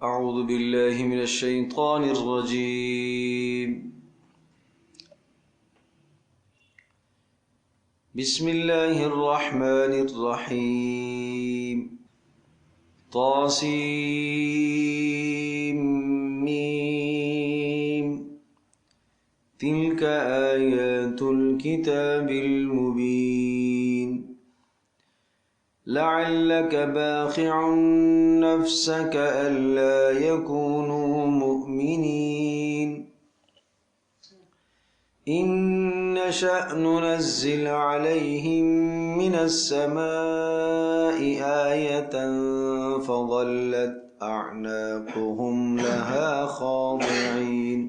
أعوذ بالله من الشيطان الرجيم. بسم الله الرحمن الرحيم. طاسيم تلك آيات الكتاب المبين لعلك باخع نفسك ألا يكونوا مؤمنين إن نشأ ننزل عليهم من السماء آية فظلت أعناقهم لها خاضعين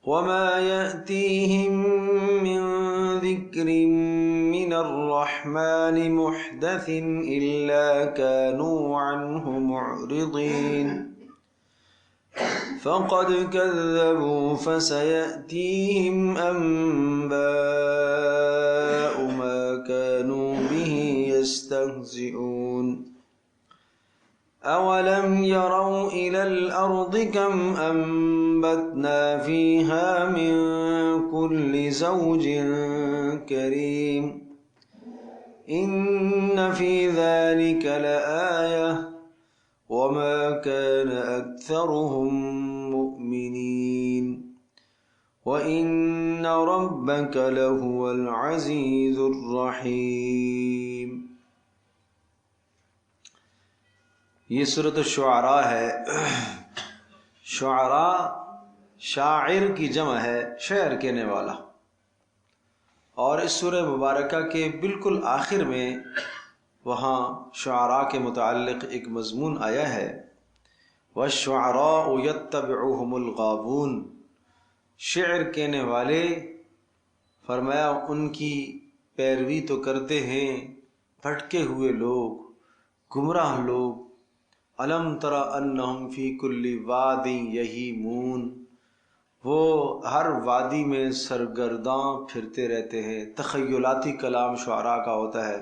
وما يأتيهم من ذكر من الرحمن محدث إلا كانوا عنه معرضين فقد كذبوا فسيأتيهم أنباء ما كانوا به يستهزئون أولم يروا إلى الأرض كم أنبتنا فيها من كل زوج كريم إن في ذلك لآية وما كان أكثرهم مؤمنين وإن ربك لهو العزيز الرحيم. یہ سورۃ الشعراء ہے. شعراء شاعر کی جمع ہے، شعر کہنے والا. اور اس سورہ مبارکہ کے بالکل آخر میں وہاں شعراء کے متعلق ایک مضمون آیا ہے، وَالشُّعَرَاءُ يَتَّبِعُهُمُ الْغَاوُونَ. شعر کہنے والے فرمایا ان کی پیروی تو کرتے ہیں بھٹکے ہوئے لوگ، گمراہ لوگ. الم تر انہم فی کل واد یہیمون، وہ ہر وادی میں سرگرداں پھرتے رہتے ہیں. تخیلاتی کلام شعراء کا ہوتا ہے،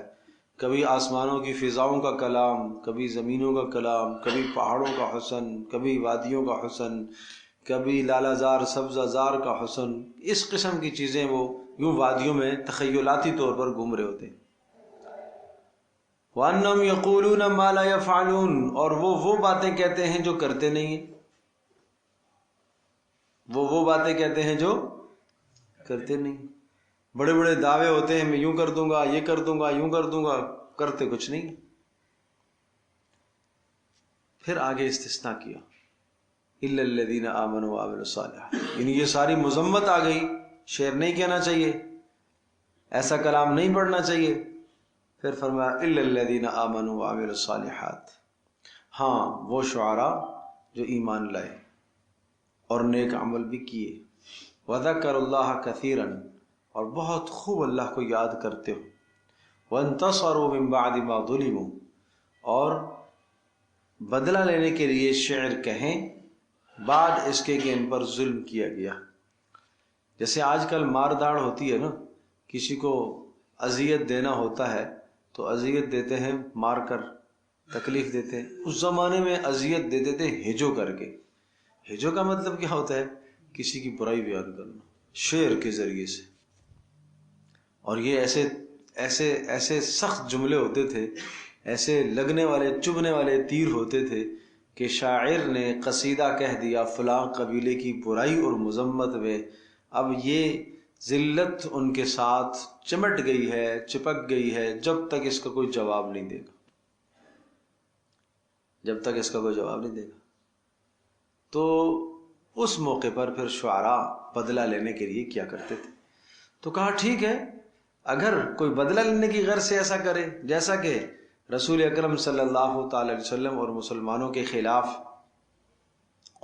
کبھی آسمانوں کی فضاؤں کا کلام، کبھی زمینوں کا کلام، کبھی پہاڑوں کا حسن، کبھی وادیوں کا حسن، کبھی لالہ زار سبزہ زار کا حسن. اس قسم کی چیزیں وہ یوں وادیوں میں تخیلاتی طور پر گھوم رہے ہوتے ہیں. وَأَنَّهُمْ يَقُولُونَ مَا لَا يَفْعَلُونَ، اور وہ باتیں کہتے ہیں جو کرتے نہیں ہیں. وہ باتیں کہتے ہیں جو کرتے نہیں. بڑے بڑے دعوے ہوتے ہیں، میں یوں کر دوں گا، یہ کر دوں گا، یوں کر دوں گا، کرتے کچھ نہیں. پھر آگے استثناء کیا، إِلَّا الَّذِينَ آمَنُوا وَعَمِلُوا الصَّالِحَاتِ. یعنی یہ ساری مذمت آ گئی. شعر نہیں کہنا چاہیے، ایسا کلام نہیں پڑھنا چاہیے. پھر فرمایا إِلَّا الَّذِينَ آمَنُوا وَعَمِلُوا الصَّالِحَاتِ. ہاں وہ شعراء جو ایمان لائے اور نیک عمل بھی کیے. وَذَكَرُوا اللَّهَ كَثِيرًا، اور بہت خوب اللہ کو یاد کرتے ہو. وَانْتَصَرُوا مِن بَعْدِ مَا ظُلِمُوا، اور بدلہ لینے کے لیے شعر کہیں بعد اس کے کہ ان پر ظلم کیا گیا. جیسے آج کل مار داڑ ہوتی ہے نا، کسی کو اذیت دینا ہوتا ہے تو اذیت دیتے ہیں مار کر، تکلیف دیتے ہیں. اس زمانے میں اذیت دیتے تھے ہجو کر کے. ہجو کا مطلب کیا ہوتا ہے؟ کسی کی برائی بیان کرنا شعر کے ذریعے سے. اور یہ ایسے سخت جملے ہوتے تھے، ایسے لگنے والے چبھنے والے تیر ہوتے تھے کہ شاعر نے قصیدہ کہہ دیا فلاں قبیلے کی برائی اور مذمت میں. اب یہ ذلت ان کے ساتھ چمٹ گئی ہے، چپک گئی ہے، جب تک اس کا کوئی جواب نہیں دے گا. جب تک اس کا کوئی جواب نہیں دے گا تو اس موقع پر پھر شعراء بدلہ لینے کے لیے کیا کرتے تھے. تو کہا ٹھیک ہے، اگر کوئی بدلہ لینے کی غرض سے ایسا کرے، جیسا کہ رسول اکرم صلی اللہ تعالی علیہ وسلم اور مسلمانوں کے خلاف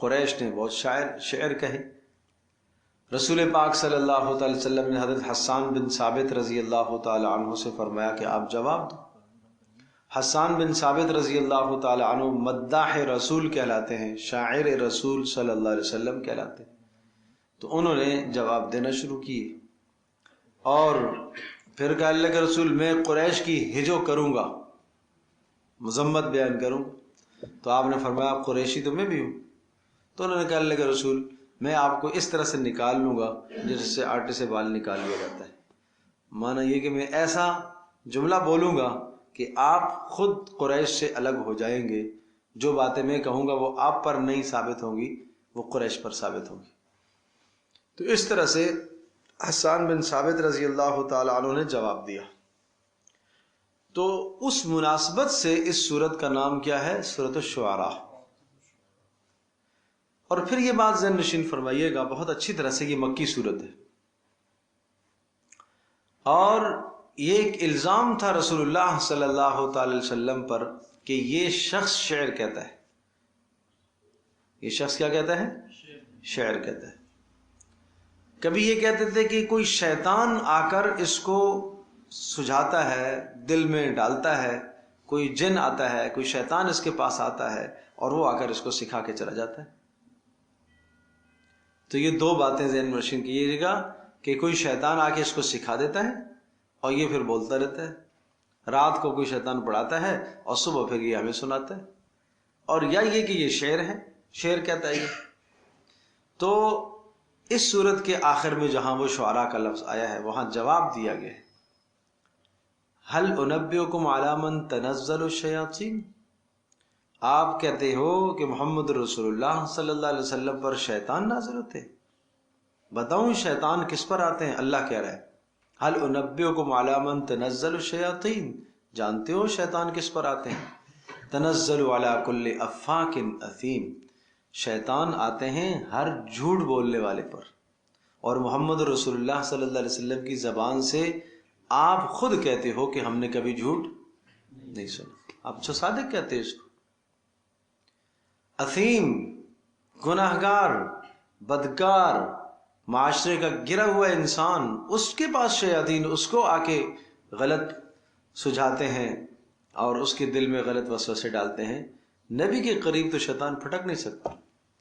قریش نے بہت شعر کہے. رسول پاک صلی اللہ تعالی وسلم نے حضرت حسان بن ثابت رضی اللہ تعالی عنہ سے فرمایا کہ آپ جواب دو. حسان بن ثابت رضی اللہ تعالی عنہ مداح رسول کہلاتے ہیں، شاعر رسول صلی اللہ علیہ وسلم کہلاتے ہیں. تو انہوں نے جواب دینا شروع کیے اور پھر کہا اللہ کے رسول میں قریش کی ہجو کروں گا، مذمت بیان کروں گا. تو آپ نے فرمایا قریشی تو میں بھی ہوں. تو انہوں نے کہا اللہ کے رسول میں آپ کو اس طرح سے نکال لوں گا جیسے آٹے سے بال نکال لیا جاتا ہے. مانا یہ کہ میں ایسا جملہ بولوں گا کہ آپ خود قریش سے الگ ہو جائیں گے. جو باتیں میں کہوں گا وہ آپ پر نہیں ثابت ہوں گی، وہ قریش پر ثابت ہوں گی. تو اس طرح سے حسان بن ثابت رضی اللہ تعالیٰ عنہ نے جواب دیا. تو اس مناسبت سے اس سورت کا نام کیا ہے؟ سورۃ الشعراء. اور پھر یہ بات ذہن نشین فرمائیے گا بہت اچھی طرح سے، یہ مکی سورت ہے اور یہ ایک الزام تھا رسول اللہ صلی اللہ تعالی علیہ وسلم پر کہ یہ شخص شعر کہتا ہے. یہ شخص کیا کہتا ہے؟ شعر کہتا ہے. کبھی یہ کہتے تھے کہ کوئی شیطان آ کر اس کو سجھاتا ہے، دل میں ڈالتا ہے، کوئی جن آتا ہے، کوئی شیطان اس کے پاس آتا ہے اور وہ آ کر اس کو سکھا کے چلا جاتا ہے. تو یہ دو باتیں ذہن میں نشین کیجیے گا کہ کوئی شیطان آ کے اس کو سکھا دیتا ہے اور یہ پھر بولتا رہتا ہے. رات کو کوئی شیطان پڑھاتا ہے اور صبح پھر یہ ہمیں سناتا ہے. اور یا یہ کہ یہ شعر ہے، شعر کہتا ہے یہ. تو اس صورت کے آخر میں جہاں وہ شعراء کا لفظ آیا ہے وہاں جواب دیا گیا ہے هل انبئکم علی من تنزل الشیاطین. آپ کہتے ہو کہ محمد رسول اللہ صلی اللہ علیہ وسلم پر شیطان نازل ہوتے ہیں. بتاؤں شیطان کس پر آتے ہیں؟ اللہ کہہ رہا ہے هل انبئکم علی من تنزل الشیاطین. جانتے ہو شیطان کس پر آتے ہیں؟ تنزل علی کل افاک اثیم. شیطان آتے ہیں ہر جھوٹ بولنے والے پر. اور محمد رسول اللہ صلی اللہ علیہ وسلم کی زبان سے آپ خود کہتے ہو کہ ہم نے کبھی جھوٹ نہیں سنا. آپ جو صادق کہتے ہیں اس کو. اثیم، گناہگار، بدکار، معاشرے کا گرا ہوا انسان، اس کے پاس شیاطین اس کو آ کے غلط سجھاتے ہیں اور اس کے دل میں غلط وسوسے ڈالتے ہیں. نبی کے قریب تو شیطان پھٹک نہیں سکتا.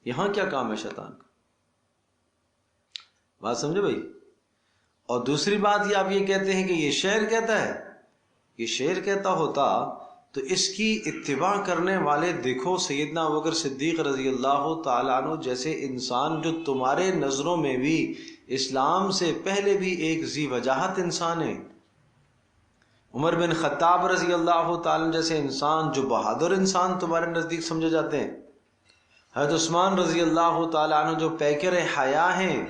یہاں کیا کام ہے شیطان کا؟ بات سمجھے بھائی. اور دوسری بات یہ آپ یہ کہتے ہیں کہ یہ شعر کہتا ہے. یہ شعر کہتا ہوتا تو اس کی اتباع کرنے والے دیکھو سیدنا ابوبکر صدیق رضی اللہ تعالیٰ عنہ جیسے انسان جو تمہارے نظروں میں بھی اسلام سے پہلے بھی ایک ذی وجاہت انسان ہے. عمر بن خطاب رضی اللہ تعالیٰ جیسے انسان جو بہادر انسان تمہارے نزدیک سمجھے جاتے ہیں. حضرت عثمان رضی اللہ تعالیٰ عنہ جو پیکر حیا ہیں.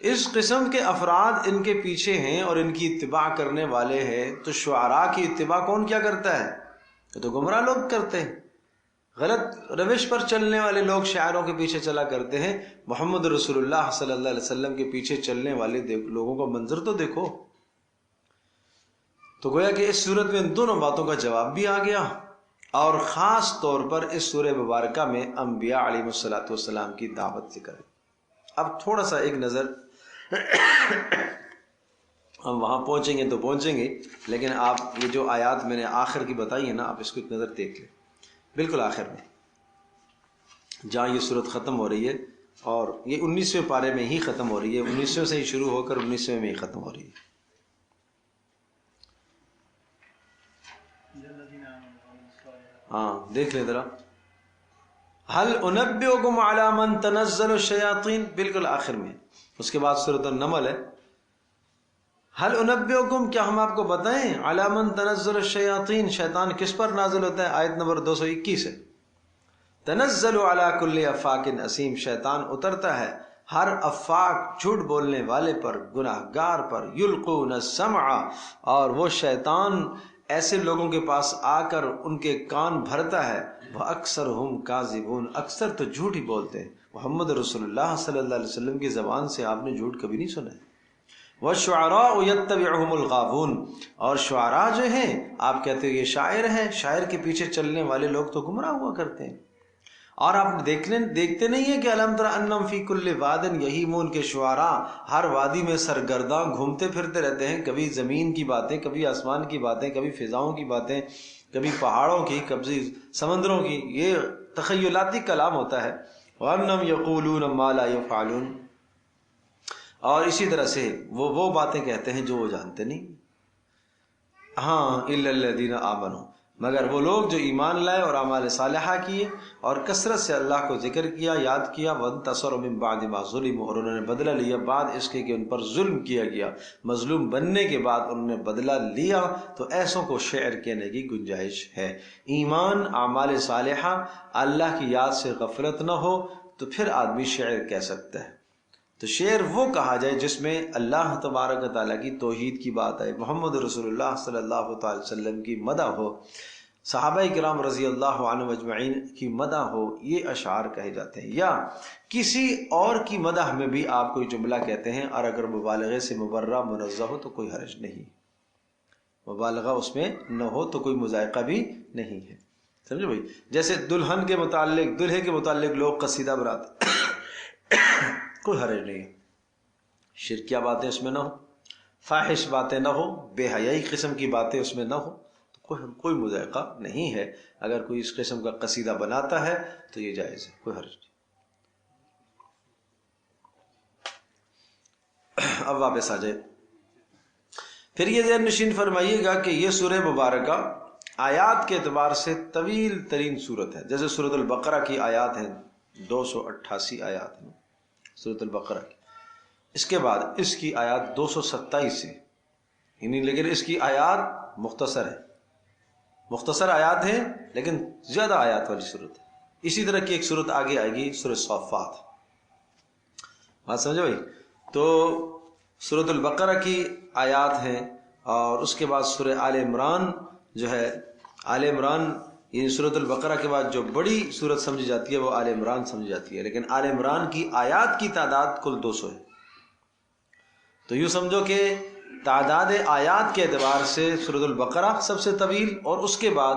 اس قسم کے افراد ان کے پیچھے ہیں اور ان کی اتباع کرنے والے ہیں. تو شعراء کی اتباع کون کیا کرتا ہے؟ یہ تو گمراہ لوگ کرتے ہیں. غلط روش پر چلنے والے لوگ شاعروں کے پیچھے چلا کرتے ہیں. محمد رسول اللہ صلی اللہ علیہ وسلم کے پیچھے چلنے والے لوگوں کا منظر تو دیکھو. تو گویا کہ اس صورت میں ان دونوں باتوں کا جواب بھی آ گیا اور خاص طور پر اس سورہ مبارکہ میں انبیاء علیہ الصلوۃ والسلام کی دعوت ذکر ہے. اب تھوڑا سا ایک نظر ہم وہاں پہنچیں گے تو پہنچیں گے، لیکن آپ یہ جو آیات میں نے آخر کی بتائی ہے نا، آپ اس کو ایک نظر دیکھ لیں. بالکل آخر میں جہاں یہ صورت ختم ہو رہی ہے اور یہ 19ویں پارے میں ہی ختم ہو رہی ہے، 19ویں سے ہی شروع ہو کر 19ویں میں ہی ختم ہو رہی ہے. ہاں دیکھ لیں ذرا. هل انبئکم علی من تنزل الشیاطین، بالکل آخر میں. اس کے بعد سورۃ النمل ہے. هل انبئکم، کیا ہم آپ کو بتائیں، علی من تنزل الشیاطین، شیطان کس پر نازل ہوتا ہے؟ آیت نمبر 221 ہے. تنزل علی کل افاک اثیم، شیطان اترتا ہے ہر افاک جھوٹ بولنے والے پر، گناہ گار پر. یلقون السمع، اور وہ شیطان ایسے لوگوں کے پاس آ کر ان کے کان بھرتا ہے. وَأَكْثَرُهُمْ كَاذِبُونَ، اکثر تو جھوٹ ہی بولتے ہیں. محمد رسول اللہ صلی اللہ علیہ وسلم کی زبان سے آپ نے جھوٹ کبھی نہیں سنا ہے. وَالشُّعَرَاءُ يَتَّبِعُهُمُ الْغَاوُونَ، اور شعراء جو ہیں آپ کہتے ہیں یہ شاعر ہیں، شاعر کے پیچھے چلنے والے لوگ تو گمراہ ہوا کرتے ہیں. اور آپ دیکھتے نہیں ہیں کہ الم تر انم فی کل واد یہیمون کے شعراء ہر وادی میں سرگرداں گھومتے پھرتے رہتے ہیں. کبھی زمین کی باتیں، کبھی آسمان کی باتیں، کبھی فضاؤں کی باتیں، کبھی پہاڑوں کی، کبھی سمندروں کی. یہ تخیلاتی کلام ہوتا ہے. وَأَنَّهُمْ يَقُولُونَ مَا لَا يَفْعَلُونَ، اور اسی طرح سے وہ باتیں کہتے ہیں جو وہ جانتے نہیں. ہاں اِلَّا الَّذِينَ آمَنُوا، مگر وہ لوگ جو ایمان لائے اور اعمال صالحہ کیے اور کثرت سے اللہ کو ذکر کیا، یاد کیا، وانتصروا من بعد ما ظلموا، اور انہوں نے بدلہ لیا بعد اس کے کہ ان پر ظلم کیا گیا، مظلوم بننے کے بعد انہوں نے بدلہ لیا، تو ایسوں کو شعر کہنے کی گنجائش ہے۔ ایمان، اعمال صالحہ، اللہ کی یاد سے غفلت نہ ہو تو پھر آدمی شعر کہہ سکتا ہے۔ تو شعر وہ کہا جائے جس میں اللہ تبارک و تعالیٰ کی توحید کی بات آئے، محمد رسول اللہ صلی اللہ تعالی وسلم کی مدح ہو، صحابہ کرام رضی اللہ عنہ اجمعین کی مدح ہو، یہ اشعار کہے جاتے ہیں۔ یا کسی اور کی مدح میں بھی آپ کوئی جملہ کہتے ہیں، اور اگر مبالغے سے مبرہ منزہ ہو تو کوئی حرج نہیں، مبالغہ اس میں نہ ہو تو کوئی مذائقہ بھی نہیں ہے، سمجھے بھائی؟ جیسے دلہن کے متعلق، دلہے کے متعلق لوگ قصیدہ بناتے کوئی حرج نہیں ہے، شرکیہ باتیں اس میں نہ ہو، فاحش باتیں نہ ہو، بے حیائی قسم کی باتیں اس میں نہ ہو، تو کوئی مذائقہ نہیں ہے۔ اگر کوئی اس قسم کا قصیدہ بناتا ہے تو یہ جائز ہے، کوئی حرج نہیں۔ اب واپس آ جائے، پھر یہ ذہن نشین فرمائیے گا کہ یہ سورہ مبارکہ آیات کے اعتبار سے طویل ترین سورت ہے۔ جیسے سورۃ البقرہ کی آیات ہیں 288 آیات ہیں سورۃ البقرہ کی، اس کے بعد اس کی آیات 227 ہے، یعنی لیکن اس کی آیات مختصر ہے، مختصر آیات ہیں لیکن زیادہ آیات والی صورت ہے۔ اسی طرح کی ایک صورت آگے آئے گی، سورۃ صافات، بات سمجھے بھائی؟ تو سورۃ البقرہ کی آیات ہیں، اور اس کے بعد سورہ آل عمران جو ہے، آل عمران یعنی سورۃ البقرہ کے بعد جو بڑی صورت سمجھی جاتی ہے وہ آل عمران سمجھی جاتی ہے، لیکن آل عمران کی آیات کی تعداد کل 200 ہے۔ تو یوں سمجھو کہ تعداد آیات کے اعتبار سے سورۃ البقرہ سب سے طویل، اور اس کے بعد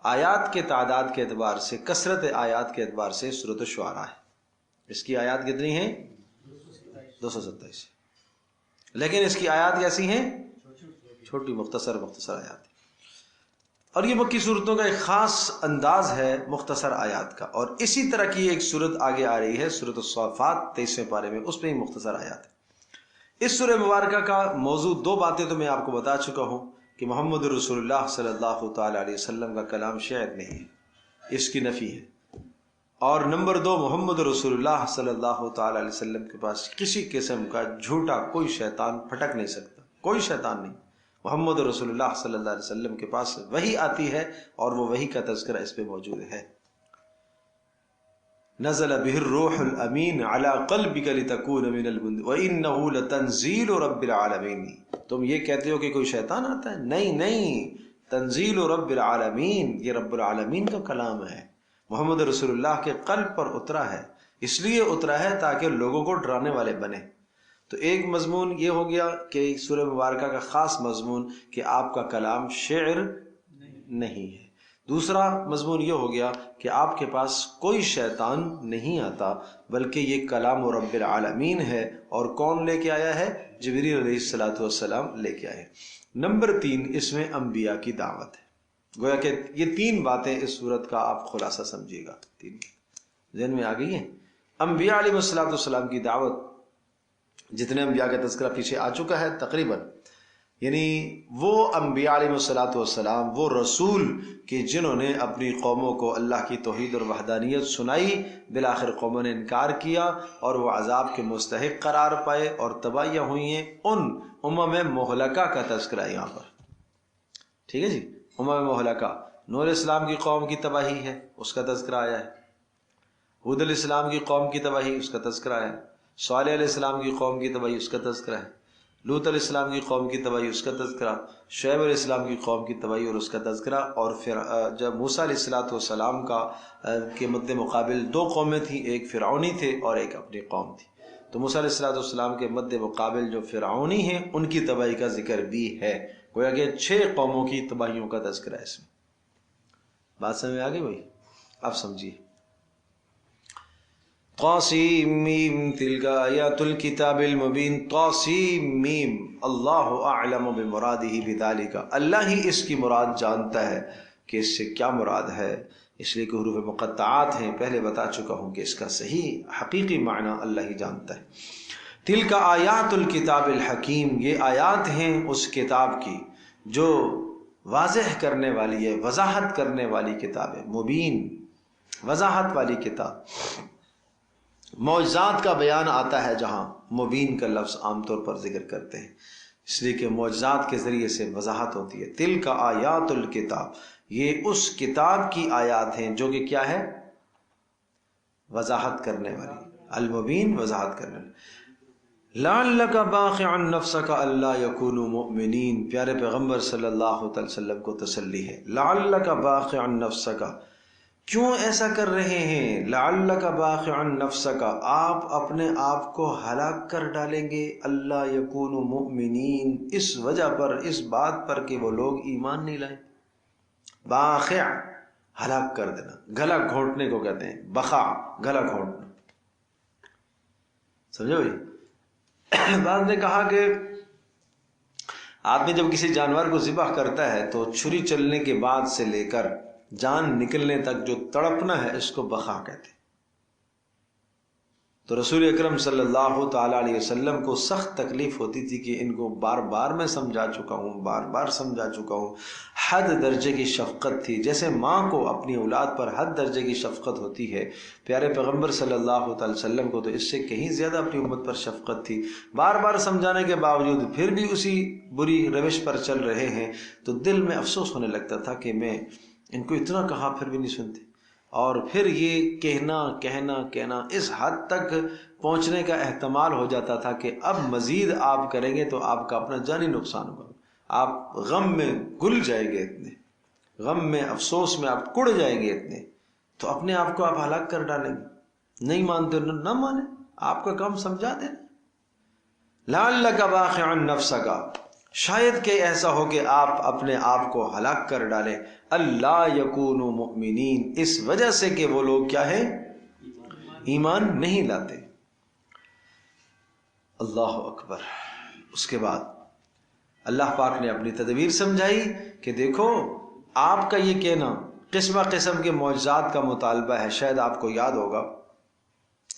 آیات کے تعداد کے اعتبار سے، کثرت آیات کے اعتبار سے سورۃ الشعراء ہے۔ اس کی آیات کتنی ہیں؟ 227، لیکن اس کی آیات کیسی ہیں؟ چھوٹی، مختصر آیات۔ اور یہ مکی صورتوں کا ایک خاص انداز ہے مختصر آیات کا، اور اسی طرح کی ایک صورت آگے آ رہی ہے سورۃ الصافات 23ویں پارے میں، اس میں ہی مختصر آیات ہے۔ اس سورہ مبارکہ کا موضوع، دو باتیں تو میں آپ کو بتا چکا ہوں کہ محمد رسول اللہ صلی اللہ تعالی علیہ وسلم کا کلام شعر نہیں ہے، اس کی نفی ہے، اور نمبر 2، محمد رسول اللہ صلی اللہ تعالی علیہ وسلم کے پاس کسی قسم کا جھوٹا کوئی شیطان پھٹک نہیں سکتا، کوئی شیطان نہیں۔ محمد رسول اللہ صلی اللہ علیہ وسلم کے پاس وحی آتی ہے، اور وہ وحی کا تذکرہ اس پہ موجود ہے۔ نزل به الروح الامین علی قلبک لتکون من المنذرین وانہ لتنزیل رب العالمین۔ تم یہ کہتے ہو کہ کوئی شیطان آتا ہے؟ نہیں، تنزیل رب العالمین، یہ رب العالمین کا کلام ہے، محمد رسول اللہ کے قلب پر اترا ہے، اس لیے اترا ہے تاکہ لوگوں کو ڈرانے والے بنے۔ تو ایک مضمون یہ ہو گیا کہ سورہ مبارکہ کا خاص مضمون کہ آپ کا کلام شعر نہیں ہے۔ دوسرا مضمون یہ ہو گیا کہ آپ کے پاس کوئی شیطان نہیں آتا، بلکہ یہ کلام رب العالمین ہے، اور کون لے کے آیا ہے؟ جبریل علیہ السلام لے کے آئے۔ نمبر 3، اس میں انبیاء کی دعوت ہے۔ گویا کہ یہ 3 باتیں اس صورت کا آپ خلاصہ سمجھیے گا، 3 ذہن میں آ گئی ہیں۔ انبیاء علیہ السلام کی دعوت، جتنے انبیاء کا تذکرہ پیچھے آ چکا ہے تقریباً، یعنی وہ انبیاء علیہ السلام، وہ رسول کہ جنہوں نے اپنی قوموں کو اللہ کی توحید اور وحدانیت سنائی، بالآخر قوموں نے انکار کیا اور وہ عذاب کے مستحق قرار پائے اور تباہیاں ہوئی ہیں۔ ان امم مہلکہ کا تذکرہ ہے یہاں پر، ٹھیک ہے جی؟ امم مہلکہ، نوح علیہ السلام کی قوم کی تباہی ہے، اس کا تذکرہ آیا ہے۔ ہود علیہ السلام کی قوم کی تباہی، اس کا تذکرہ آیا ہے۔ صالح علیہ السلام کی قوم کی تباہی، اس کا تذکرہ ہے۔ لوط علیہ السلام کی قوم کی تباہی، اس کا تذکرہ۔ شعیب علیہ السلام کی قوم کی تباہی اور اس کا تذکرہ۔ اور پھر جب موسیٰ علیہ السلام کے مد مقابل 2 قومیں تھیں، ایک فرعونی تھے اور ایک اپنی قوم تھی، تو موسیٰ علیہ السلام کے مد مقابل جو فرعونی ہیں ان کی تباہی کا ذکر بھی ہے۔ گویا کہ 6 قوموں کی تباہیوں کا تذکرہ ہے اس میں۔ بات سمجھ میں آ گئی بھائی؟ اب سمجھیے۔ طاسیم میم تلک آیات الکتاب المبین۔ طاسیم میم، اللہ اعلم بمرادہ بذالک، اللہ ہی اس کی مراد جانتا ہے کہ اس سے کیا مراد ہے، اس لیے کہ حروف مقطعات ہیں، پہلے بتا چکا ہوں کہ اس کا صحیح حقیقی معنی اللہ ہی جانتا ہے۔ تلک آیات الکتاب الحکیم، یہ آیات ہیں اس کتاب کی جو واضح کرنے والی ہے، وضاحت کرنے والی کتاب ہے، مبین، وضاحت والی کتاب۔ معجزات کا بیان آتا ہے جہاں مبین کا لفظ عام طور پر ذکر کرتے ہیں، اس لیے کہ معجزات کے ذریعے سے وضاحت ہوتی ہے۔ تلک آیات الکتاب، یہ اس کتاب کی آیات ہیں جو کہ کیا ہے؟ وضاحت کرنے والی، المبین، وضاحت کرنے والی۔ لعلک باخع نفسک الا یکونوا مؤمنین، پیارے پیغمبر صلی اللہ علیہ وسلم کو تسلی ہے۔ لعلک باخع نفسک، کیوں ایسا کر رہے ہیں؟ لعلک باخع نفسک، آپ اپنے آپ کو ہلاک کر ڈالیں گے، اللہ یکونوا مؤمنین، اس وجہ پر، اس بات پر کہ وہ لوگ ایمان نہیں لائیں۔ باخع، ہلاک کر دینا، گلا گھونٹنے کو کہتے ہیں، بخا، گلا گھونٹنا، سمجھو بھائی؟ بعض نے کہا کہ آدمی جب کسی جانور کو ذبح کرتا ہے تو چھری چلنے کے بعد سے لے کر جان نکلنے تک جو تڑپنا ہے اس کو بخا کہتے ہیں۔ تو رسول اکرم صلی اللہ تعالی علیہ وسلم کو سخت تکلیف ہوتی تھی کہ ان کو بار بار میں سمجھا چکا ہوں، بار بار سمجھا چکا ہوں۔ حد درجے کی شفقت تھی، جیسے ماں کو اپنی اولاد پر حد درجے کی شفقت ہوتی ہے، پیارے پیغمبر صلی اللہ تعالی وسلم کو تو اس سے کہیں زیادہ اپنی امت پر شفقت تھی۔ بار بار سمجھانے کے باوجود پھر بھی اسی بری روش پر چل رہے ہیں، تو دل میں افسوس ہونے لگتا تھا کہ میں ان کو اتنا کہا پھر بھی نہیں سنتے، اور پھر یہ کہنا اس حد تک پہنچنے کا احتمال ہو جاتا تھا کہ اب مزید آپ کریں گے تو آپ کا اپنا جانی نقصان ہوگا، آپ غم میں گل جائیں گے، اتنے غم میں، افسوس میں آپ کڑ جائیں گے اتنے، تو اپنے آپ کو آپ ہلاک کر ڈالیں گے۔ نہیں مانتے نہ مانیں، آپ کا کام سمجھا دیں۔ لعلک باخع نفسک، شاید کہ ایسا ہو کہ آپ اپنے آپ کو ہلاک کر ڈالیں، اللہ یکونوا مؤمنین، اس وجہ سے کہ وہ لوگ کیا ہے؟ ایمان نہیں لاتے۔ اللہ اکبر۔ اس کے بعد اللہ پاک نے اپنی تدبیر سمجھائی کہ دیکھو آپ کا یہ کہنا قسم قسم کے معجزات کا مطالبہ ہے، شاید آپ کو یاد ہوگا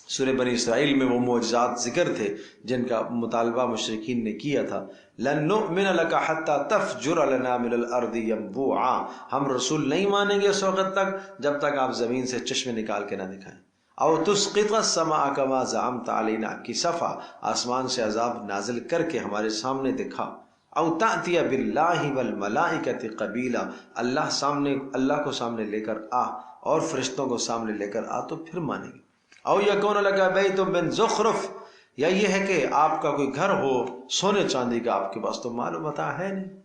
سورہ بنی اسرائیل میں وہ معجزات ذکر تھے جن کا مطالبہ مشرکین نے کیا تھا۔ لن نؤمن لک حتی تفجر لنا من الارض ینبوعا، ہم رسول نہیں مانیں گے اس وقت تک جب تک آپ زمین سے چشمے نکال کے نہ دکھائیں۔ او تسقط السماء کما زعمت علینا، کسفا، آسمان سے عذاب نازل کر کے ہمارے سامنے دکھا۔ او تأتی باللہ والملائکۃ قبیلا، اللہ کو سامنے لے کر آ اور فرشتوں کو سامنے لے کر آ تو پھر مانیں گے۔ او یکون لک بیت من زخرف، یا یہ ہے کہ آپ کا کوئی گھر ہو سونے چاندی کا، آپ کے پاس تو مال و متاع ہے نہیں۔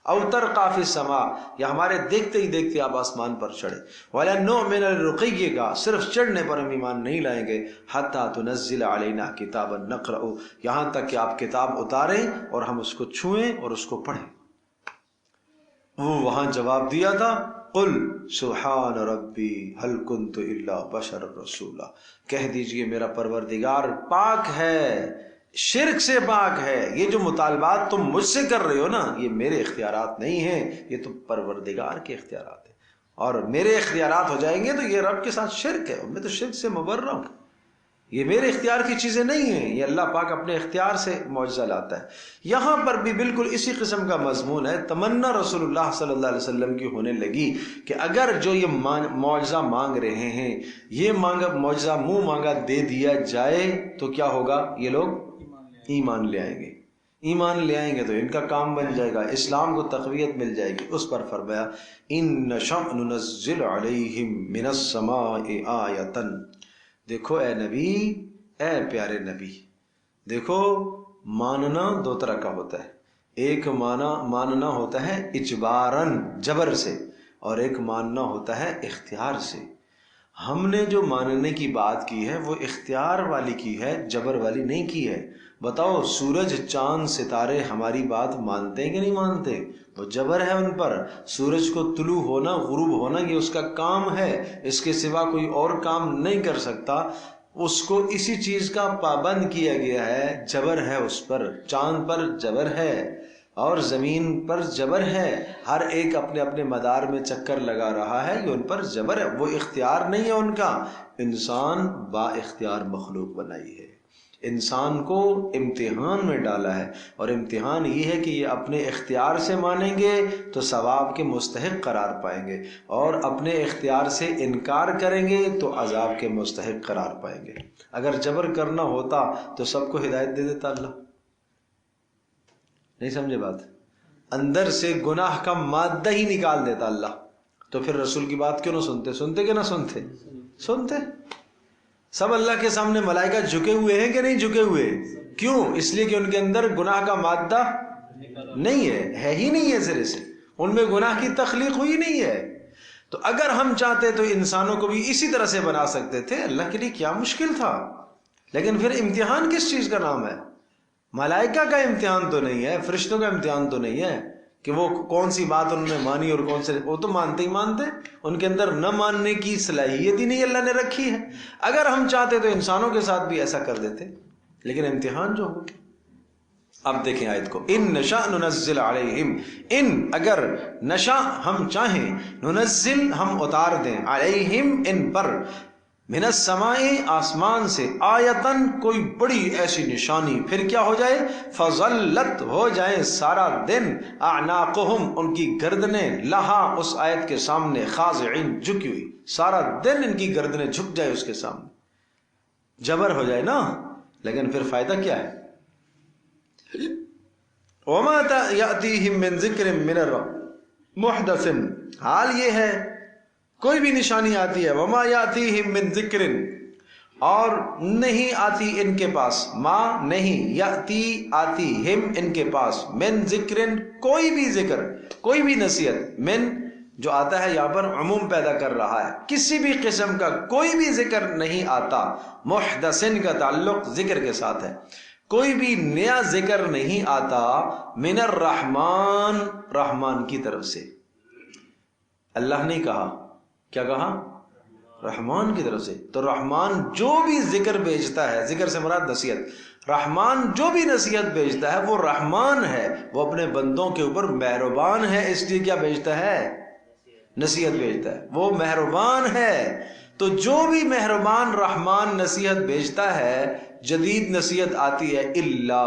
او ترقی فی السماء، یا ہمارے دیکھتے ہی دیکھتے آپ آسمان پر چڑھے۔ ولن نؤمن لرقیک، صرف چڑھنے پر ہم ایمان نہیں لائیں گے، حتی تنزل علینا کتابا نقرأ، یہاں تک کہ آپ کتاب اتاریں اور ہم اس کو چھوئیں اور اس کو پڑھیں۔ وہ وہاں جواب دیا تھا، قل سبحان ربی هل کنت الا بشر رسولا، کہہ دیجئے میرا پروردگار پاک ہے، شرک سے پاک ہے، یہ جو مطالبات تم مجھ سے کر رہے ہو نا، یہ میرے اختیارات نہیں ہیں، یہ تو پروردگار کے اختیارات ہیں، اور میرے اختیارات ہو جائیں گے تو یہ رب کے ساتھ شرک ہے، میں تو شرک سے مبرہ ہوں، یہ میرے اختیار کی چیزیں نہیں ہیں، یہ اللہ پاک اپنے اختیار سے معجزہ لاتا ہے۔ یہاں پر بھی بالکل اسی قسم کا مضمون ہے، تمنا رسول اللہ صلی اللہ علیہ وسلم کی ہونے لگی کہ اگر جو یہ معجزہ مانگ رہے ہیں، یہ معجزہ منہ مانگا دے دیا جائے تو کیا ہوگا؟ یہ لوگ ایمان لے آئیں گے، ایمان لے آئیں گے تو ان کا کام بن جائے گا، اسلام کو تقویت مل جائے گی۔ اس پر فرمایا ان نشأ ننزل علیہم من السماء آیۃ، دیکھو اے نبی، اے پیارے نبی، دیکھو ماننا دو طرح کا ہوتا ہے، ایک ماننا ہوتا ہے اجباراً، جبر سے، اور ایک ماننا ہوتا ہے اختیار سے۔ ہم نے جو ماننے کی بات کی ہے وہ اختیار والی کی ہے، جبر والی نہیں کی ہے۔ بتاؤ سورج چاند ستارے ہماری بات مانتے ہیں کہ نہیں مانتے؟ وہ جبر ہے ان پر، سورج کو طلوع ہونا غروب ہونا یہ اس کا کام ہے، اس کے سوا کوئی اور کام نہیں کر سکتا، اس کو اسی چیز کا پابند کیا گیا ہے، جبر ہے اس پر، چاند پر جبر ہے اور زمین پر جبر ہے، ہر ایک اپنے اپنے مدار میں چکر لگا رہا ہے، یہ ان پر جبر ہے، وہ اختیار نہیں ہے ان کا۔ انسان با اختیار مخلوق بنائی ہے، انسان کو امتحان میں ڈالا ہے، اور امتحان یہ ہے کہ یہ اپنے اختیار سے مانیں گے تو ثواب کے مستحق قرار پائیں گے، اور اپنے اختیار سے انکار کریں گے تو عذاب کے مستحق قرار پائیں گے۔ اگر جبر کرنا ہوتا تو سب کو ہدایت دے دیتا اللہ۔ نہیں سمجھے بات؟ اندر سے گناہ کا مادہ ہی نکال دیتا اللہ، تو پھر رسول کی بات کیوں نہ سنتے؟ سنتے کہ نہ سنتے؟ سنتے۔ سب اللہ کے سامنے ملائکہ جھکے ہوئے ہیں کہ نہیں جھکے ہوئے؟ کیوں؟ اس لیے کہ ان کے اندر گناہ کا مادہ نہیں ہے ہی نہیں ہے، سرے سے ان میں گناہ کی تخلیق ہوئی نہیں ہے۔ تو اگر ہم چاہتے تو انسانوں کو بھی اسی طرح سے بنا سکتے تھے، اللہ کے لیے کیا مشکل تھا؟ لیکن پھر امتحان کس چیز کا نام ہے؟ ملائکہ کا امتحان تو نہیں ہے، فرشتوں کا امتحان تو نہیں ہے کہ وہ کون سی بات انہوں نے مانی اور کون سے، وہ تو مانتے ہی مانتے، ان کے اندر نہ ماننے کی صلاحیت ہی نہیں اللہ نے رکھی ہے۔ اگر ہم چاہتے تو انسانوں کے ساتھ بھی ایسا کر دیتے، لیکن امتحان جو ہو۔ اب دیکھیں آیت کو، ان نشاء ننزل علیہم، ان اگر نشاء ہم چاہیں، ننزل ہم اتار دیں، علیہم ان پر، من السماء آسمان سے، آیتن کوئی بڑی ایسی نشانی، پھر کیا ہو جائے؟ فظلت ہو جائے سارا دن، اعناقہم ان کی گردنیں، لہا اس آیت کے سامنے، خاضعین جھکی ہوئی، سارا دن ان کی گردنیں جھک جائے اس کے سامنے، جبر ہو جائے نا۔ لیکن پھر فائدہ کیا ہے؟ وما یأتیہم من ذکر من الرب محدث، حال یہ ہے کوئی بھی نشانی آتی ہے، وما یاتیہم من ذکر، اور نہیں آتی ان کے پاس، ما نہیں، یاتی آتی، ہم ان کے پاس، من ذکر کوئی بھی ذکر، کوئی بھی نصیحت، من جو آتا ہے یہاں پر عموم پیدا کر رہا ہے، کسی بھی قسم کا کوئی بھی ذکر نہیں آتا، محدثن کا تعلق ذکر کے ساتھ ہے، کوئی بھی نیا ذکر نہیں آتا، من الرحمن، رحمان کی طرف سے۔ اللہ نے کہا، کیا کہا؟ رحمان کی طرف سے۔ تو رحمان جو بھی ذکر بھیجتا ہے، ذکر سے مراد نصیحت، رحمان جو بھی نصیحت بھیجتا ہے وہ رحمان ہے، وہ اپنے بندوں کے اوپر مہربان ہے، اس لیے کیا بھیجتا ہے؟ نصیحت بھیجتا ہے، وہ مہربان ہے۔ تو جو بھی مہربان رحمان نصیحت بھیجتا ہے، جدید نصیحت آتی ہے، الا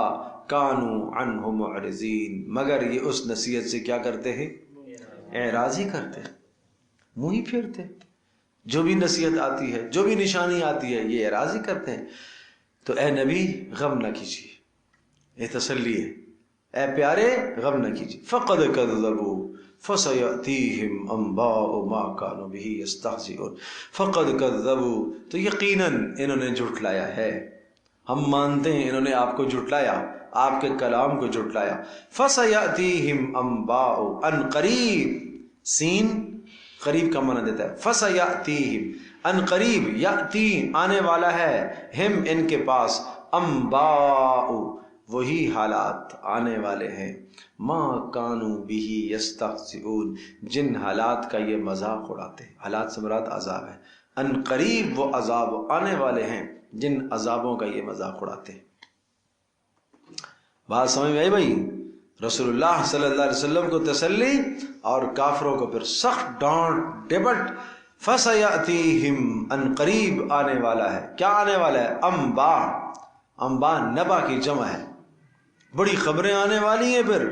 کانوا عنہ معرضین، مگر یہ اس نصیحت سے کیا کرتے ہیں؟ اعراض ہی کرتے ہیں، منہ ہی پھیرتے۔ جو بھی نصیحت آتی ہے، جو بھی نشانی آتی ہے، یہ اعراض ہی کرتے ہیں۔ تو اے نبی غم نہ کیجیے، یہ تسلی ہے، اے پیارے غم نہ کیجیے۔ فقد کذبوا فسیأتیہم انباء ما کانوا بہ یستہزئون، فقد کذبوا تو یقیناً انہوں نے جھٹلایا ہے، ہم مانتے ہیں انہوں نے آپ کو جھٹلایا، آپ کے کلام کو جھٹلایا۔ فسیأتیہم انباء، ان قریب، سین قریب کا معنی دیتا ہے، فسیأتیہم ان قریب، یأتی آنے والا ہے، ہم ان کے پاس، انباء وہی حالات آنے والے ہیں، ما کانوا بہ یستہزئون جن حالات کا یہ مذاق اڑاتے ہیں، حالات سے مراد عذاب ہے، ان قریب وہ عذاب آنے والے ہیں جن عذابوں کا یہ مذاق اڑاتے ہیں۔ بات سمجھ میں آئی بھائی؟ رسول اللہ صلی اللہ علیہ وسلم کو تسلی اور کافروں کو پھر سخت ڈانٹ ڈپٹ۔ فسیأتیہم ان قریب آنے والا ہے، کیا آنے والا ہے؟ انبا، انبا نبا کی جمع ہے، بڑی خبریں آنے والی ہیں، پھر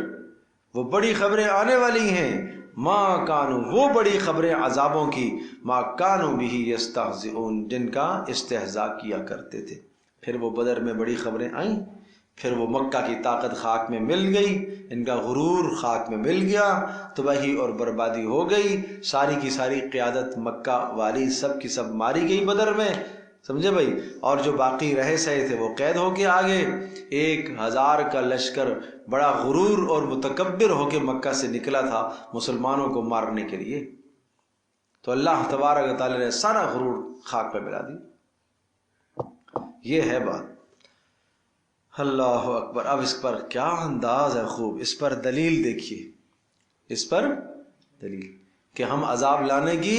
وہ بڑی خبریں آنے والی ہیں، ما کانوا وہ بڑی خبریں عذابوں کی، ما کانوا بہ یستہزئون جن کا استہزاء کیا کرتے تھے۔ پھر وہ بدر میں بڑی خبریں آئیں، پھر وہ مکہ کی طاقت خاک میں مل گئی، ان کا غرور خاک میں مل گیا، تباہی اور بربادی ہو گئی، ساری کی ساری قیادت مکہ والی سب کی سب ماری گئی بدر میں، سمجھے بھائی؟ اور جو باقی رہ سہے تھے وہ قید ہو کے آگے، 1000 کا لشکر بڑا غرور اور متکبر ہو کے مکہ سے نکلا تھا مسلمانوں کو مارنے کے لیے، تو اللہ تبارک و تعالی نے سارا غرور خاک پہ ملا دی۔ یہ ہے بات۔ اللہ اکبر۔ اب اس پر کیا انداز ہے خوب، اس پر دلیل دیکھیے، اس پر دلیل کہ ہم عذاب لانے کی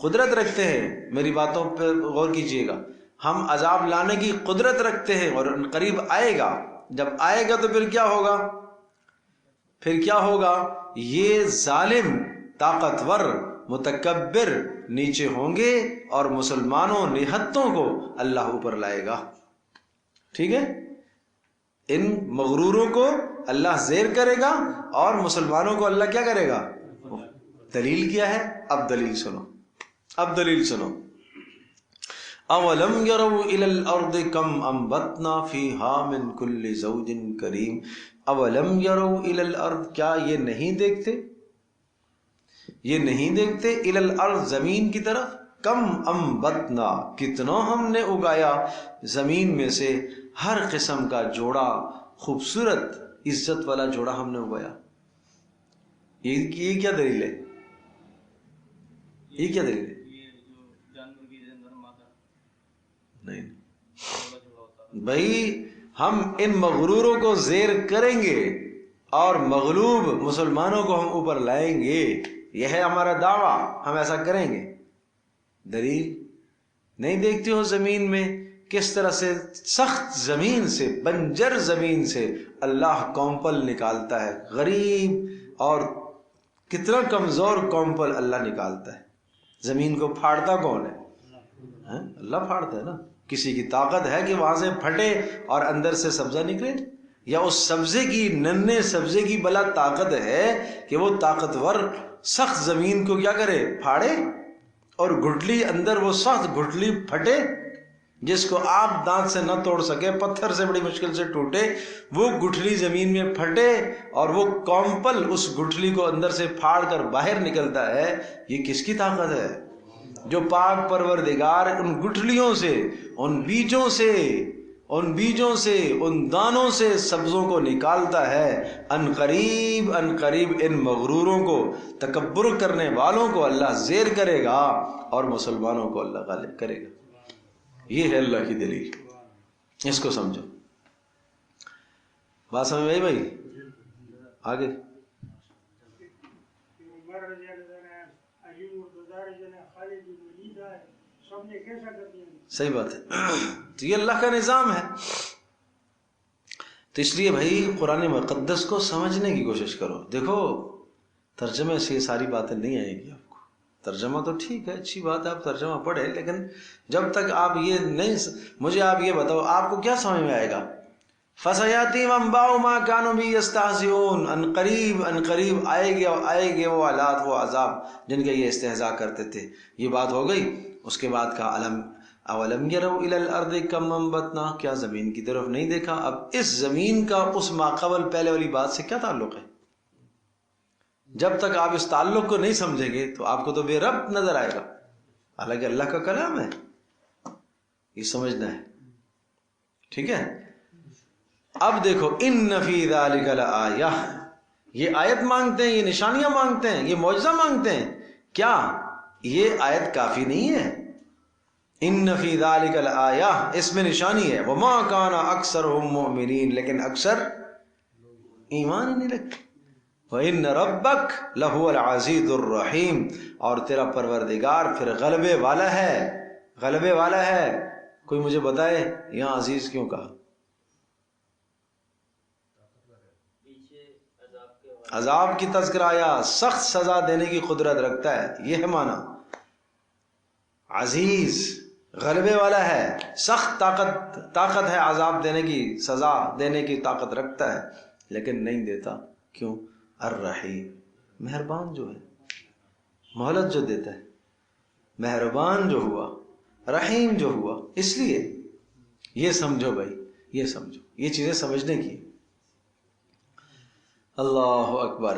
قدرت رکھتے ہیں۔ میری باتوں پہ غور کیجئے گا، ہم عذاب لانے کی قدرت رکھتے ہیں اور قریب آئے گا، جب آئے گا تو پھر کیا ہوگا؟ پھر کیا ہوگا؟ یہ ظالم، طاقتور، متکبر نیچے ہوں گے اور مسلمانوں نہتوں کو اللہ اوپر لائے گا۔ ٹھیک ہے، ان مغروروں کو اللہ زیر کرے گا اور مسلمانوں کو اللہ کیا کرے گا؟ دلیل کیا ہے؟ اب دلیل سنو، اب دلیل سنو. اولم يروا الى الارض كم انبتنا فيها من كل زوج كريم. اولم يروا الى الارض، کیا یہ نہیں دیکھتے، یہ نہیں دیکھتے الى الارض زمین کی طرف، کم انبتنا کتنا ہم نے اگایا زمین میں سے ہر قسم کا جوڑا، خوبصورت عزت والا جوڑا ہم نے اگایا. یہ کیا دلیل ہے؟ یہ کیا دلیل ہے؟ نہیں بھائی، ہم ان مغروروں کو زیر کریں گے اور مغلوب مسلمانوں کو ہم اوپر لائیں گے، یہ ہے ہمارا دعویٰ، ہم ایسا کریں گے. دلیل نہیں دیکھتے ہو زمین میں کس طرح سے سخت زمین سے، بنجر زمین سے اللہ کومپل نکالتا ہے، غریب اور کتنا کمزور کومپل اللہ نکالتا ہے. زمین کو پھاڑتا کون ہے؟ اللہ پھاڑتا ہے نا. کسی کی طاقت ہے کہ وہاں سے پھٹے اور اندر سے سبزہ نکلے؟ یا اس سبزے کی، ننھے سبزے کی بلا طاقت ہے کہ وہ طاقتور سخت زمین کو کیا کرے؟ پھاڑے، اور گھٹلی اندر وہ سخت گھٹلی پھٹے جس کو آپ دانت سے نہ توڑ سکے، پتھر سے بڑی مشکل سے ٹوٹے، وہ گٹھلی زمین میں پھٹے اور وہ کومپل اس گٹھلی کو اندر سے پھاڑ کر باہر نکلتا ہے. یہ کس کی طاقت ہے؟ جو پاک پروردگار ان گٹھلیوں سے، ان بیجوں سے، ان دانوں سے سبزوں کو نکالتا ہے. ان قریب ان مغروروں کو، تکبر کرنے والوں کو اللہ زیر کرے گا اور مسلمانوں کو اللہ غالب کرے گا. یہ ہے اللہ کی دلیل، اس کو سمجھو. بات سمجھ میں آئی بھائی؟ آگے صحیح بات ہے. تو یہ اللہ کا نظام ہے. تو اس لیے بھائی قرآن مقدس کو سمجھنے کی کوشش کرو. دیکھو ترجمے سے یہ ساری باتیں نہیں آئے گی آپ کو. ترجمہ تو ٹھیک ہے، اچھی بات ہے، آپ ترجمہ پڑھیں، لیکن جب تک آپ یہ نہیں، مجھے آپ یہ بتاؤ آپ کو کیا سمجھ میں آئے گا؟ فَسَيَأْتِيهِمْ أَنْبَاءُ مَا كَانُوا بِهِ يَسْتَهْزِئُونَ. ان قریب آئے گے وہ حالات، وہ عذاب جن کے یہ استہزاء کرتے تھے. یہ بات ہو گئی. اس کے بعد کہا اولم يروا الى الارض كم انبتنا، کیا زمین کی طرف نہیں دیکھا؟ اب اس زمین کا اس ماقبل پہلے والی بات سے کیا تعلق ہے؟ جب تک آپ اس تعلق کو نہیں سمجھیں گے تو آپ کو تو بے ربط نظر آئے گا، حالانکہ اللہ کا کلام ہے. یہ سمجھنا ہے، ٹھیک ہے. اب دیکھو ان فی ذلک لآیہ، یہ آیت مانگتے ہیں، یہ نشانیاں مانگتے ہیں، یہ معجزہ مانگتے ہیں. کیا یہ آیت کافی نہیں ہے؟ ان فی ذلک لآیہ، اس میں نشانی ہے. وما کان اکثرهم مؤمنین، لیکن اکثر ایمان ہی نہیں رکھتے. وَإِنَّ رَبَّكَ لَهُوَ الْعَزِيزُ الرَّحِيمُ، اور تیرا پروردگار پھر غلبے والا ہے، غلبے والا ہے. کوئی مجھے بتائے یہاں عزیز کیوں کہا؟ عذاب کی تذکرہ آیا، سخت سزا دینے کی قدرت رکھتا ہے، یہ ہے معنی. عزیز غلبے والا ہے، سخت طاقت ہے، عذاب دینے کی، سزا دینے کی طاقت رکھتا ہے، لیکن نہیں دیتا. کیوں؟ الرحیم، مہربان جو ہے، مہلت جو دیتا ہے، مہربان جو ہوا، رحیم جو ہوا. اس لیے یہ سمجھو بھائی، یہ سمجھو، یہ چیزیں سمجھنے کی. اللہ اکبر.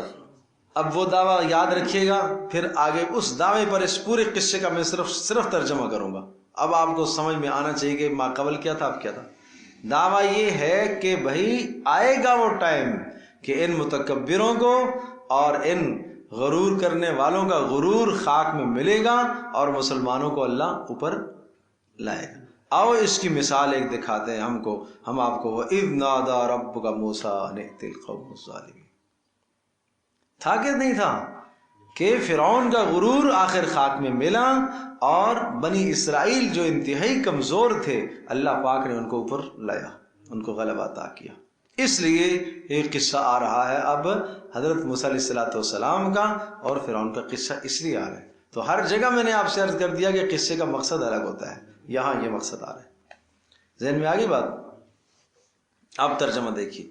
اب وہ دعویٰ یاد رکھیے گا، پھر آگے اس دعوے پر اس پورے قصے کا میں صرف ترجمہ کروں گا. اب آپ کو سمجھ میں آنا چاہیے کہ ما قبل کیا تھا، اب کیا تھا. دعویٰ یہ ہے کہ بھائی آئے گا وہ ٹائم کہ ان متکبروں کو اور ان غرور کرنے والوں کا غرور خاک میں ملے گا اور مسلمانوں کو اللہ اوپر لائے گا. آؤ اس کی مثال ایک دکھاتے ہیں ہم آپ کو. وَإِذْ نَادَى رَبُّكَ مُوسَىٰ أَنِ ائْتِ الْقَوْمَ الظَّالِمِينَ. تھا کہ نہیں تھا کہ فرعون کا غرور آخر خاک میں ملا اور بنی اسرائیل جو انتہائی کمزور تھے اللہ پاک نے ان کو اوپر لایا، ان کو غلبہ عطا کیا. اس لیے ایک قصہ آ رہا ہے اب حضرت موسیٰ علیہ السلام کا اور فرعون کا قصہ اس لیے آ رہا ہے. تو ہر جگہ میں نے آپ سے عرض کر دیا کہ قصے کا مقصد الگ ہوتا ہے، یہاں یہ مقصد آ رہا ہے. ذہن میں آ گئی بات؟ اب ترجمہ دیکھیے،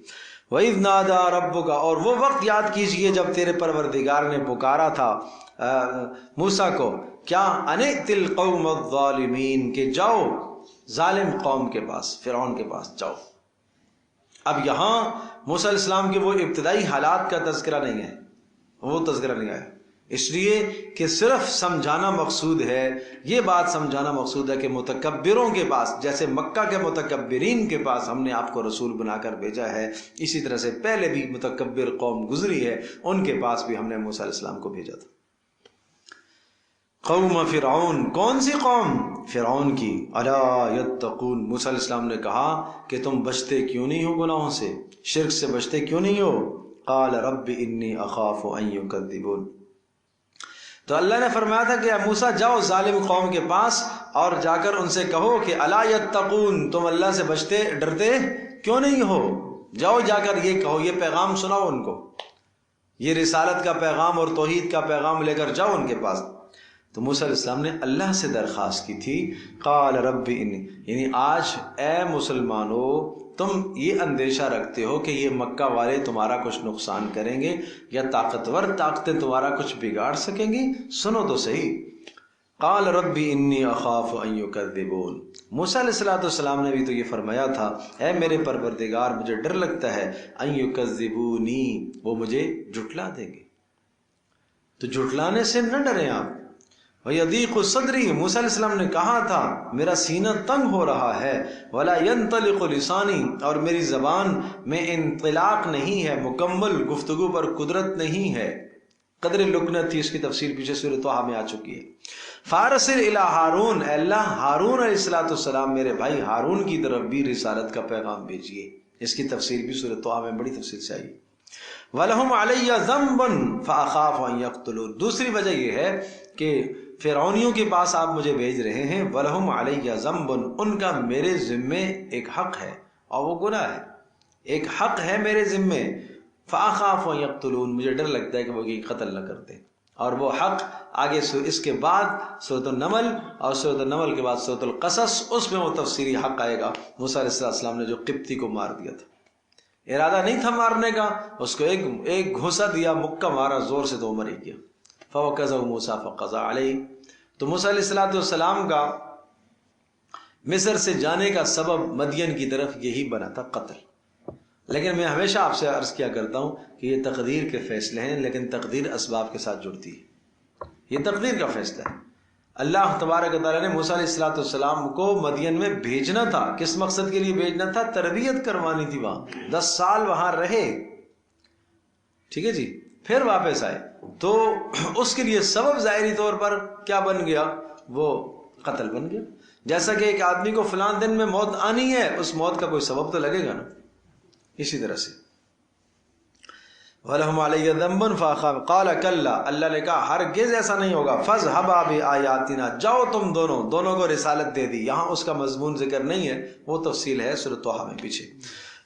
وَإِذْ نَادَى رَبُّكَ، اور وہ وقت یاد کیجئے جب تیرے پروردگار نے پکارا تھا موسیٰ کو، کیا أَنِ ائْتِ الْقَوْمَ الظَّالِمِينَ، کہ جاؤ ظالم قوم کے پاس، فرعون کے پاس جاؤ۔ اب یہاں موسیٰ علیہ السلام کے وہ ابتدائی حالات کا تذکرہ نہیں ہے، وہ تذکرہ نہیں آیا، اس لیے کہ صرف سمجھانا مقصود ہے، یہ بات سمجھانا مقصود ہے کہ متکبروں کے پاس، جیسے مکہ کے متکبرین کے پاس ہم نے آپ کو رسول بنا کر بھیجا ہے، اسی طرح سے پہلے بھی متکبر قوم گزری ہے، ان کے پاس بھی ہم نے موسیٰ علیہ السلام کو بھیجا تھا۔ قوم فرعون، کون سی قوم؟ فرعون کی۔ الا یتقون، موسیٰ علیہ السلام نے کہا کہ تم بچتے کیوں نہیں ہو گناہوں سے، شرک سے بچتے کیوں نہیں ہو؟ قال رب انی اخاف ان یکذبون، تو اللہ نے فرمایا تھا کہ موسیٰ جاؤ ظالم قوم کے پاس اور جا کر ان سے کہو کہ الا یتقون، تم اللہ سے بچتے ڈرتے کیوں نہیں ہو؟ جاؤ جا کر یہ کہو، یہ پیغام سناؤ ان کو، یہ رسالت کا پیغام اور توحید کا پیغام لے کر جاؤ ان کے پاس۔ تو موسیٰ علیہ السلام نے اللہ سے درخواست کی تھی، قال رب انی، یعنی آج اے مسلمانوں تم یہ اندیشہ رکھتے ہو کہ یہ مکہ والے تمہارا کچھ نقصان کریں گے یا طاقتور طاقتیں تمہارا کچھ بگاڑ سکیں گی؟ سنو تو صحیح۔ قال رب انی اخاف ان یکذبون، موسیٰ علیہ السلام نے بھی تو یہ فرمایا تھا، اے میرے پروردگار مجھے ڈر لگتا ہے، ان یکذبونی، وہ مجھے جھٹلا دیں گے۔ تو جھٹلانے سے نہ ڈریں آپ۔ وَيَضِيقُ صَدْرِي، موسیٰ علیہ السلام نے کہا تھا میرا سینہ تنگ ہو رہا ہے، وَلَا يَنْطَلِقُ لِسَانِي، اور میری زبان میں انطلاق نہیں ہے، مکمل گفتگو پر قدرت نہیں ہے۔ قدر لکنت تھی، اس کی تفسیر پیچھے سورۃ طٰہٰ میں آ چکی ہے۔ فَأَرْسِلْ إِلَىٰ ہارون، اے اللہ ہارون علیہ السلام میرے بھائی ہارون کی طرف بھی رسالت کا پیغام بھیجیے، اس کی تفسیر بھی سورۃ طٰہٰ میں بڑی تفصیل سے آئی۔ وَلَهُمْ عَلَيَّ ذَنْبٌ فَأَخَافُ أَن يَقْتُلُونِ، دوسری وجہ یہ ہے کہ فرعونیوں کے پاس آپ مجھے بھیج رہے ہیں، وَلَهُمْ عَلَيَّ ذَنْبٌ، ان کا میرے ذمے ایک حق ہے اور وہ گناہ ہے، ایک حق ہے میرے ذمے، فَأَخَافُ أَن يَقْتُلُونِ، مجھے ڈر لگتا ہے کہ وہ قتل نہ کرتے، اور وہ حق آگے اس کے بعد سورۃ النمل اور سورۃ النمل کے بعد سورۃ القصص، اس میں وہ تفصیلی حق آئے گا۔ موسیٰ علیہ السلام نے جو قبطی کو مار دیا تھا، ارادہ نہیں تھا مارنے کا، اس کو ایک گھوسا دیا، مکہ مارا زور سے، تو وہ مر ہی گیا۔ فَوَكَزَهُ مُوسَىٰ فَقَضَىٰ عَلَيْهِ، تو موسیٰ علیہ السلام کا مصر سے جانے کا سبب مدین کی طرف یہی بنا تھا، قتل۔ لیکن میں ہمیشہ آپ سے عرض کیا کرتا ہوں کہ یہ تقدیر کے فیصلے ہیں، لیکن تقدیر اسباب کے ساتھ جڑتی ہے، یہ تقدیر کا فیصلہ ہے۔ اللہ تبارک و تعالیٰ نے موسیٰ علیہ السلام کو مدین میں بھیجنا تھا، کس مقصد کے لیے بھیجنا تھا؟ تربیت کروانی تھی، وہاں 10 سال وہاں رہے، ٹھیک ہے جی، پھر واپس آئے، تو اس کے لیے سبب ظاہری طور پر کیا بن گیا؟ وہ قتل بن گیا۔ جیسا کہ ایک آدمی کو فلاں دن میں موت آنی ہے، اس موت کا کوئی سبب تو لگے گا نا، اسی طرح سے وَلَهُمْ عَلَيَّ ذَنْبٌ فَأَخَافُ قَالَ كَلَّا، اللہ نے کہا ہرگز ایسا نہیں ہوگا، فَاذْهَبَا بِآيَاتِنَا، جاؤ تم دونوں کو رسالت دے دی، یہاں اس کا مضمون ذکر نہیں ہے، وہ تفصیل ہے سورۃ طٰہٰ میں پیچھے۔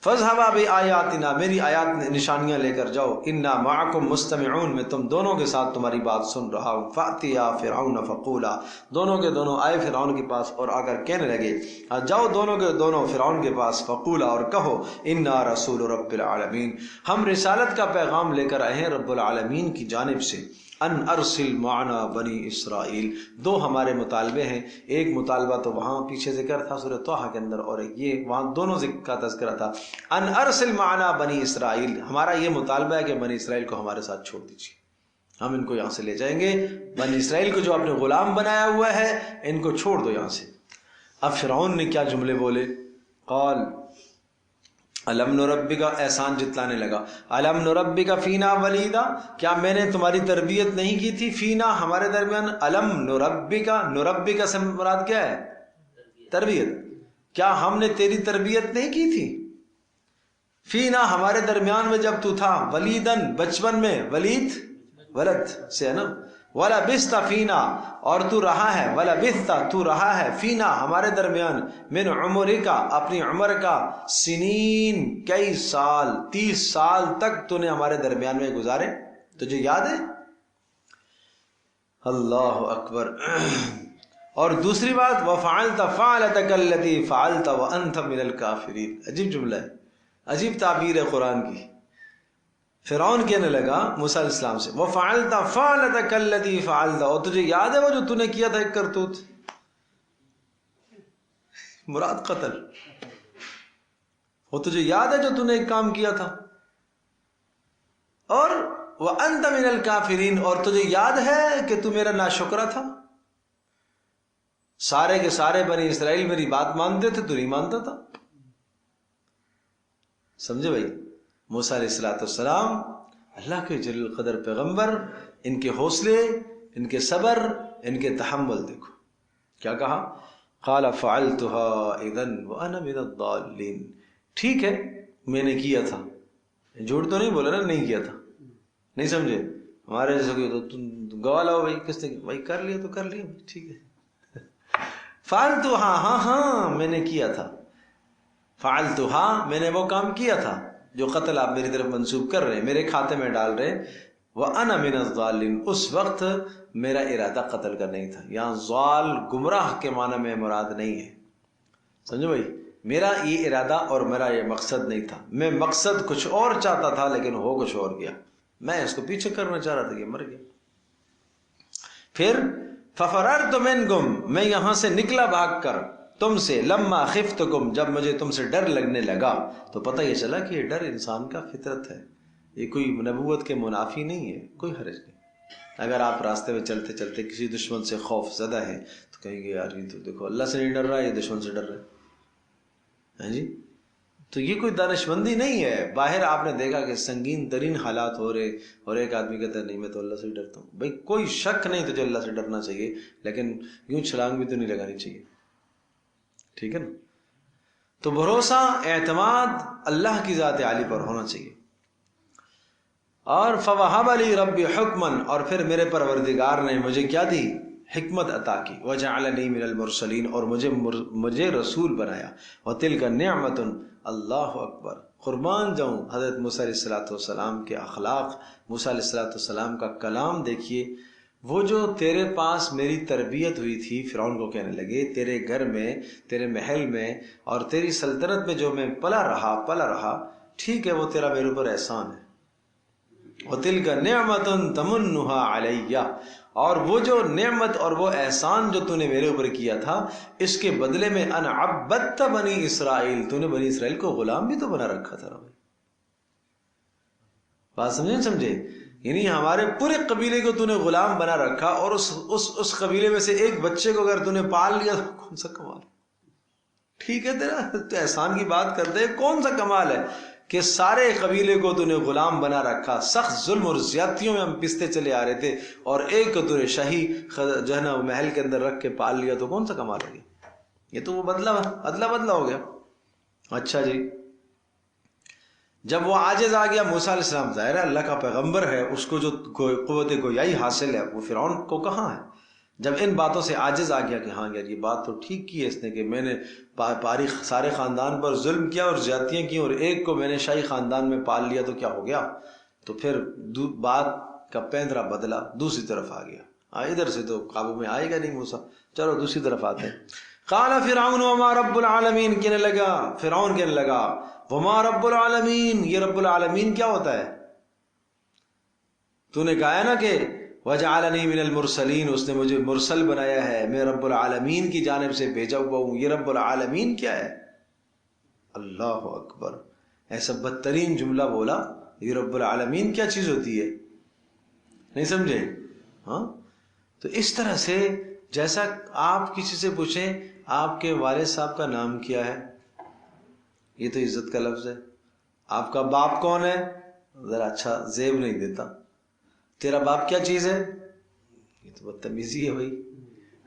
فَاذْهَبَا بِآيَاتِنَا، میری آیات نشانیاں لے کر جاؤ، اِنَّا مَعَكُمْ مُسْتَمِعُونَ، میں تم دونوں کے ساتھ تمہاری بات سن رہا ہوں۔ فَأْتِيَا فِرْعَوْنَ فَقُولَا، دونوں کے دونوں آئے فرعون کے پاس اور آ کر کہنے لگے، جاؤ دونوں کے دونوں فرعون کے پاس، فقولا، اور کہو، اِنَّا رَسُولُ رَبِّ الْعَالَمِينَ، ہم رسالت کا پیغام لے کر آئے ہیں رب العالمین کی جانب سے، ان ارسل معنا بنی اسرائیل، دو ہمارے مطالبے ہیں، ایک مطالبہ تو وہاں پیچھے ذکر تھا سورۃ طٰہٰ کے اندر، اور یہ وہاں دونوں ذکر کا تذکرہ تھا، ان ارسل معنا بنی اسرائیل، ہمارا یہ مطالبہ ہے کہ بنی اسرائیل کو ہمارے ساتھ چھوڑ دیجیے، ہم ان کو یہاں سے لے جائیں گے، بنی اسرائیل کو جو آپ نے غلام بنایا ہوا ہے ان کو چھوڑ دو یہاں سے۔ اب فرعون نے کیا جملے بولے؟ قال الم نربک، احسان جتلانے لگا، الم نربک فینا ولیدا، کیا میں نے تمہاری تربیت نہیں کی تھی؟ فینا، ہمارے درمیان، الم نربک، نربک سے مراد کیا ہے؟ تربیت، کیا ہم نے تیری تربیت نہیں کی تھی؟ فینا، ہمارے درمیان میں جب تو تھا، ولیدن، بچپن میں، ولید ولد سے ہے نا، وَلَبِثْتَ فِينَا، اور تو رہا ہے، وَلَبِثْتَ، تو رہا ہے، فینا، ہمارے درمیان، من عمرک، اپنی عمر کا، سنین، کئی سال، 30 سال تک تو نے ہمارے درمیان میں گزارے، تجھے یاد ہے؟ اللہ اکبر۔ اور دوسری بات، وَفَعَلْتَ فَعْلَتَكَ الَّتِي فَعَلْتَ وَأَنْتَ مِنَ الْكَافِرِينَ، عجیب جملہ ہے، عجیب تعبیر ہے قرآن کی. فرعون کہنے لگا موسیٰ علیہ السلام سے وَفَعَلْتَ فَعْلَتَكَ الَّتِي فَعَلْتَ، اور تجھے یاد ہے وہ جو تو نے کیا تھا ایک کرتوت، مراد قتل، وہ تجھے یاد ہے جو تو نے ایک کام کیا تھا، اور وَأَنْتَ مِنَ الْكَافِرِينَ، اور تجھے یاد ہے کہ تو میرا ناشکرا تھا. سارے کے سارے بنی اسرائیل میری بات مانتے تھے، تو نہیں مانتا تھا. سمجھے بھائی؟ موسیٰ علیہ السلام اللہ کے جلیل القدر پیغمبر، ان کے حوصلے، ان کے صبر، ان کے تحمل دیکھو کیا کہا. قال فعلتها اذا وانا من الضالین، ٹھیک ہے میں نے کیا تھا، جھوٹ تو نہیں بولا نا، نہیں کیا تھا. نہیں سمجھے؟ ہمارے جیسے کوئی تو تم گواہ لاؤ بھائی، کس نے بھائی کر لیا تو کر لیا، ٹھیک ہے. فعلتها، ہاں میں نے کیا تھا. فعلتها، میں نے وہ کام کیا تھا جو قتل آپ میری طرف منسوب کر رہے ہیں، میرے کھاتے میں ڈال رہے ہیں. وَأَنَا مِنَ الضَّالِّينَ، اس وقت میرا ارادہ قتل کا نہیں تھا. یہاں ضال گمراہ کے معنی میں مراد نہیں ہے، سمجھو بھائی. میرا یہ ارادہ اور میرا یہ مقصد نہیں تھا، میں مقصد کچھ اور چاہتا تھا لیکن ہو کچھ اور گیا. میں اس کو پیچھے کرنا چاہ رہا تھا، یہ مر گیا. پھر فَفَرَرْتُ مِنْكُمْ، میں یہاں سے نکلا بھاگ کر تم سے. لما خفتکم، جب مجھے تم سے ڈر لگنے لگا. تو پتہ یہ چلا کہ یہ ڈر انسان کا فطرت ہے، یہ کوئی نبوت کے منافی نہیں ہے، کوئی حرج نہیں. اگر آپ راستے میں چلتے چلتے کسی دشمن سے خوف زدہ ہے تو کہیں گے یار یہ تو دیکھو اللہ سے نہیں ڈر رہا، یہ دشمن سے ڈر رہا ہے. ہاں جی، تو یہ کوئی دانشمندی نہیں ہے. باہر آپ نے دیکھا کہ سنگین ترین حالات ہو رہے اور ایک آدمی کہتا ہے نہیں میں تو اللہ سے ہی ڈرتا ہوں. بھائی کوئی شک نہیں تجھے اللہ سے ڈرنا چاہیے، لیکن یوں چھلانگ بھی تو نہیں لگانی چاہیے، ٹھیک ہے نا. تو بھروسہ، اعتماد اللہ کی ذات عالی پر ہونا چاہیے. اور فَوَهَبَ لِي رَبِّي حُكْمًا، اور پھر میرے پروردگار نے مجھے کیا دی؟ حکمت عطا کی. وَجَعَلَنِي مِنَ الْمُرْسَلِينَ، اور مجھے رسول بنایا. وَتِلْكَ نِعْمَةٌ، اللہ اکبر، قربان جاؤں حضرت موسیٰ علیہ السلام کے اخلاق، موسیٰ علیہ السلام کا کلام دیکھیے. وہ جو تیرے پاس میری تربیت ہوئی تھی، فرعون کو کہنے لگے تیرے گھر میں، تیرے محل میں اور تیری سلطنت میں جو میں پلا رہا، ٹھیک ہے وہ تیرا میرے اوپر احسان ہے. وَتِلْكَ نِعْمَةٌ تَمُنُّهَا عَلَيَّ، اور وہ جو نعمت اور وہ احسان جو تو نے میرے اوپر کیا تھا، اس کے بدلے میں ان عبدت بنی اسرائیل، تو نے بنی اسرائیل کو غلام بھی تو بنا رکھا تھا. بات سمجھے؟ یعنی ہمارے پورے قبیلے کو تو نے غلام بنا رکھا، اور اس قبیلے میں سے ایک بچے کو اگر تو نے پال لیا تو کون سا کمال. ٹھیک ہے تیرا تو احسان کی بات کرتے، کون سا کمال ہے کہ سارے قبیلے کو تو نے غلام بنا رکھا. سخت ظلم اور زیادتیوں میں ہم پستے چلے آ رہے تھے، اور ایک کو تو نے شاہی جو ہے نا محل کے اندر رکھ کے پال لیا، تو کون سا کمال ہو گیا؟ یہ تو وہ ادلا ہو گیا. اچھا جی، جب وہ عاجز آ گیا موسیٰ علیہ السلام، ظاہر ہے اللہ کا پیغمبر ہے، اس کو جو قوت گویائی حاصل ہے، وہ فرعون کو کہاں ہے. جب ان باتوں سے عاجز آ گیا کہ ہاں یار یہ بات تو ٹھیک کی ہے اس نے کہ میں نے سارے خاندان پر ظلم کیا اور زیادتیاں کی، اور ایک کو میں نے شاہی خاندان میں پال لیا، تو کیا ہو گیا؟ تو پھر بات کا پیندرا بدلا، دوسری طرف آ گیا. ادھر سے تو قابو میں آئے گا نہیں موسیٰ، چلو دوسری طرف آتے ہیں. قال فرعون وما رب العالمین، کہنے لگا فرعون، کہنے لگا وما رب العالمین، یہ رب العالمین کیا ہوتا ہے؟ تو نے کہا ہے نا کہ وجعلنی من المرسلین، اس نے مجھے مرسل بنایا ہے، میں رب العالمین کی جانب سے بھیجا ہوا ہوں. یہ رب العالمین کیا ہے؟ اللہ اکبر، ایسا بدترین جملہ بولا. یہ رب العالمین کیا چیز ہوتی ہے؟ نہیں سمجھے؟ ہاں، تو اس طرح سے جیسا آپ کسی سے پوچھیں آپ کے والد صاحب کا نام کیا ہے، یہ تو عزت کا لفظ ہے. آپ کا باپ کون ہے، ذرا اچھا زیب نہیں دیتا. تیرا باپ کیا چیز ہے، یہ تو بدتمیزی ہے بھائی،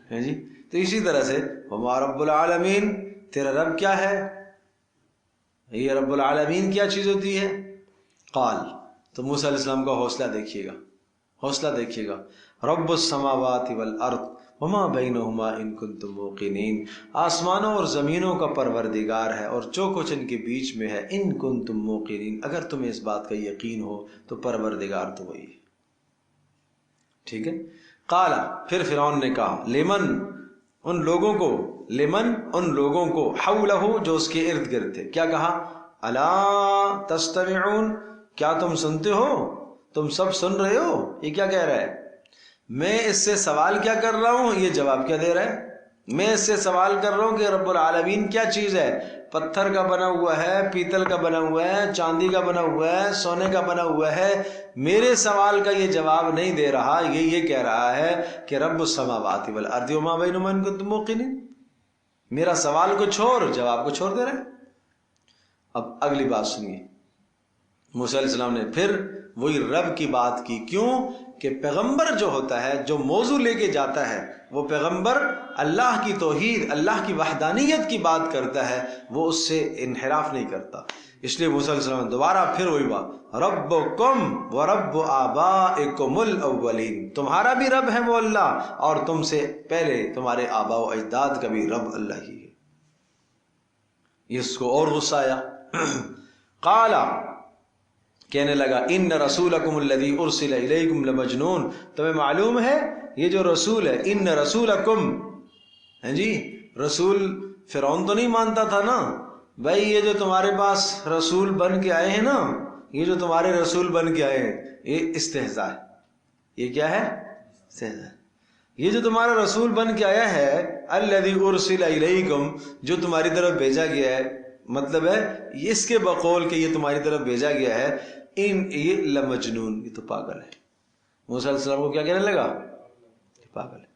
ہے جی. تو اسی طرح سے وما رب العالمین، تیرا رب کیا ہے، یہ رب العالمین کیا چیز ہوتی ہے. قال، تو موسیٰ علیہ السلام کا حوصلہ دیکھیے گا. رب السماوات والارض وما بینہما ان کنتم موقنین، آسمانوں اور زمینوں کا پروردگار ہے اور جو کچھ ان کے بیچ میں ہے. ان کنتم موقنین، اگر تمہیں اس بات کا یقین ہو تو پروردگار تو وہی ہے. ٹھیک ہے. قال، پھر فرعون نے کہا لمن، ان لوگوں کو، حولہ جو اس کے ارد گرد تھے. کیا کہا؟ الا تستمعون، کیا تم سنتے ہو؟ تم سب سن رہے ہو؟ یہ کیا کہہ رہا ہے؟ میں اس سے سوال کیا کر رہا ہوں، یہ جواب کیا دے رہا ہے؟ میں اس سے سوال کر رہا ہوں کہ رب العالمین کیا چیز ہے؟ پتھر کا بنا ہوا ہے، پیتل کا بنا ہوا ہے، چاندی کا بنا ہوا ہے، سونے کا بنا ہوا ہے. میرے سوال کا یہ جواب نہیں دے رہا، یہ کہہ رہا ہے کہ رب السماوات والارض وما بینہما ان کنتم موقنین. میرا سوال کو چھوڑ، جواب کو چھوڑ دے رہا ہے. اب اگلی بات سنیے. موسیٰ علیہ السلام نے پھر وہی رب کی بات کی. کیوں؟ کہ پیغمبر جو ہوتا ہے، جو موضوع لے کے جاتا ہے، وہ پیغمبر اللہ کی توحید، اللہ کی وحدانیت کی بات کرتا ہے، وہ اس سے انحراف نہیں کرتا. اس لیے موسیٰ علیہ السلام نے دوبارہ پھر وہی بات، ربکم ورب آبائکم الاولین، تمہارا بھی رب ہے وہ اللہ، اور تم سے پہلے تمہارے آباء و اجداد کا بھی رب اللہ ہی ہے. اس کو اور غصہ آیا. قال، کہنے لگا، ان رسولکم الذی ارسل الیکم لمجنون، تمہیں معلوم ہے یہ جو رسول ہے، ان رسولکم، ہیں جی، رسول فرعون تو نہیں مانتا تھا نا بھائی، یہ جو تمہارے پاس رسول بن کے آئے ہیں نا، یہ جو تمہارے رسول بن کے آئے ہیں، یہ استہزاء ہے. یہ کیا ہے؟ استہزاء. یہ جو تمہارا رسول بن کے آیا ہے، الذی ارسل الیکم، جو تمہاری طرف بھیجا گیا ہے، مطلب ہے اس کے بقول کہ یہ تمہاری طرف بھیجا گیا ہے، یہ لمجنون، یہ تو پاگل ہے. موسیٰ علیہ السلام کو کیا کہنے لگا؟ یہ پاگل ہے.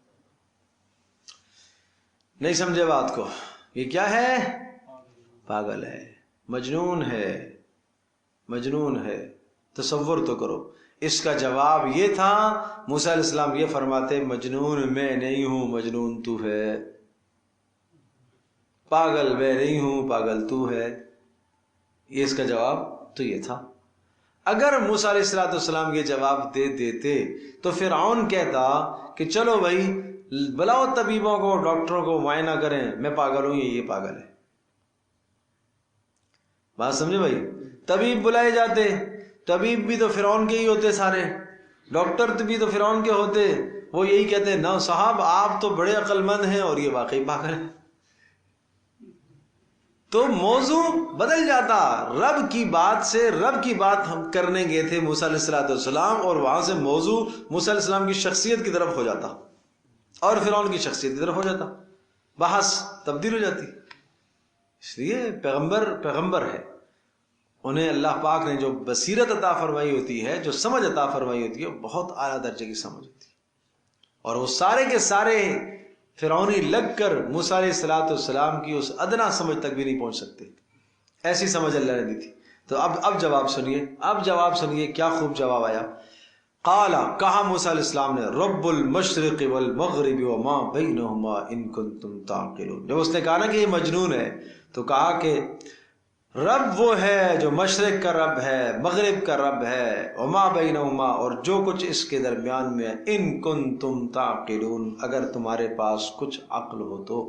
نہیں سمجھے بات کو؟ یہ کیا ہے؟ پاگل ہے، مجنون ہے، مجنون ہے. تصور تو کرو. اس کا جواب یہ تھا، موسیٰ علیہ السلام یہ فرماتے، مجنون میں نہیں ہوں، مجنون تو ہے. پاگل میں نہیں ہوں، پاگل تو ہے. یہ اس کا جواب تو یہ تھا. اگر موسیٰ علیہ السلام یہ جواب دے دیتے تو فرعون کہتا کہ چلو بھائی بلاؤ طبیبوں کو، ڈاکٹروں کو، معائنہ کریں، میں پاگل ہوں، یہ پاگل ہے. بات سمجھے بھائی؟ طبیب بلائے جاتے، طبیب بھی تو فرعون کے ہی ہوتے سارے، ڈاکٹر بھی تو فرعون کے ہوتے. وہ یہی کہتے نہ صاحب آپ تو بڑے عقل مند ہیں، اور یہ واقعی پاگل ہے. تو موضوع بدل جاتا. رب کی بات سے، رب کی بات ہم کرنے گئے تھے موسیٰ علیہ السلام، اور وہاں سے موضوع موسیٰ علیہ السلام کی شخصیت کی طرف ہو جاتا اور فرعون کی شخصیت کی طرف ہو جاتا، بحث تبدیل ہو جاتی. اس لیے پیغمبر ہے، انہیں اللہ پاک نے جو بصیرت عطا فرمائی ہوتی ہے، جو سمجھ عطا فرمائی ہوتی ہے، بہت اعلیٰ درجے کی سمجھ ہوتی ہے. اور وہ سارے کے سارے فرعونی لگ کر موسیٰ علیہ السلام کی اس ادنا سمجھ تک بھی نہیں پہنچ سکتے. ایسی سمجھ اللہ نے دی تھی. تو اب جواب سنیے، اب جواب سنیے، کیا خوب جواب آیا. قال، کہا موسیٰ علیہ السلام نے، رب المشرق والمغرب وما بینہما ان کنتم تعقلون. جب اس نے کہا نا کہ یہ مجنون ہے، تو کہا کہ رب وہ ہے جو مشرق کا رب ہے، مغرب کا رب ہے، وما بینہما، اور جو کچھ اس کے درمیان میں ہے، ان کنتم تعقلون، اگر تمہارے پاس کچھ عقل ہو تو،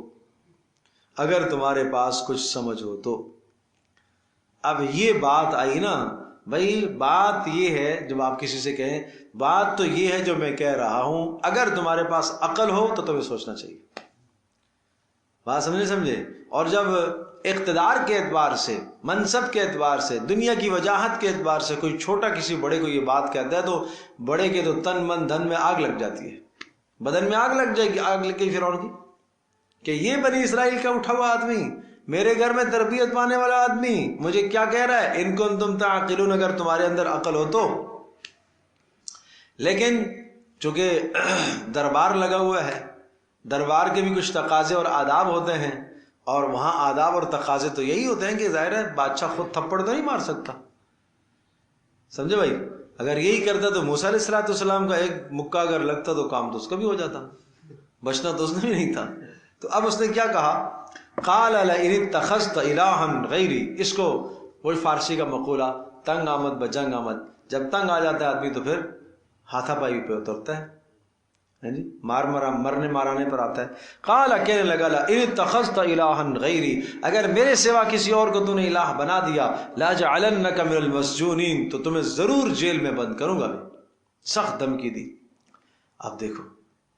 اگر تمہارے پاس کچھ سمجھ ہو تو. اب یہ بات آئی نا بھائی، بات یہ ہے جب آپ کسی سے کہیں، بات تو یہ ہے جو میں کہہ رہا ہوں، اگر تمہارے پاس عقل ہو تو تمہیں سوچنا چاہیے. بات سمجھے؟ اور جب اقتدار کے اعتبار سے، منصب کے اعتبار سے، دنیا کی وجاہت کے اعتبار سے کوئی چھوٹا کسی بڑے کو یہ بات کہتا ہے، تو بڑے کے تو تن من دھن میں آگ لگ جاتی ہے، بدن میں آگ لگ جائے گی. آگ لگ گئی فرعون کی کہ یہ بنی اسرائیل کا اٹھا ہوا آدمی، میرے گھر میں تربیت پانے والا آدمی مجھے کیا کہہ رہا ہے، ان کنتم تعقلون، اگر تمہارے اندر عقل ہو تو. لیکن چونکہ دربار لگا ہوا ہے، دربار کے بھی کچھ تقاضے اور آداب ہوتے ہیں، اور وہاں آداب اور تقاضے تو یہی ہوتے ہیں کہ ظاہر ہے بادشاہ خود تھپڑ تو نہیں مار سکتا. سمجھے بھائی؟ اگر یہی کرتا تو موسیٰ علیہ السلام کا ایک مکہ اگر لگتا تو کام تو اس کا بھی ہو جاتا، بچنا تو اس نے بھی نہیں تھا. تو اب اس نے کیا کہا، قال لئن اتخذت الہا غیری. اس کو وہی فارسی کا مقولہ، تنگ آمد بجنگ آمد، جب تنگ آ جاتا ہے آدمی تو پھر ہاتھا پائی پہ اترتا ہے، جی مرنے مارانے پر آتا ہے. قال، کہنے لگا، لئن اتخذت الہا غیری، اگر میرے سوا کسی اور کو تو نے الہ بنا دیا، لاجعلنک من المسجونین، تو تمہیں ضرور جیل میں بند کروں گا. سخت دھمکی دی. اب دیکھو،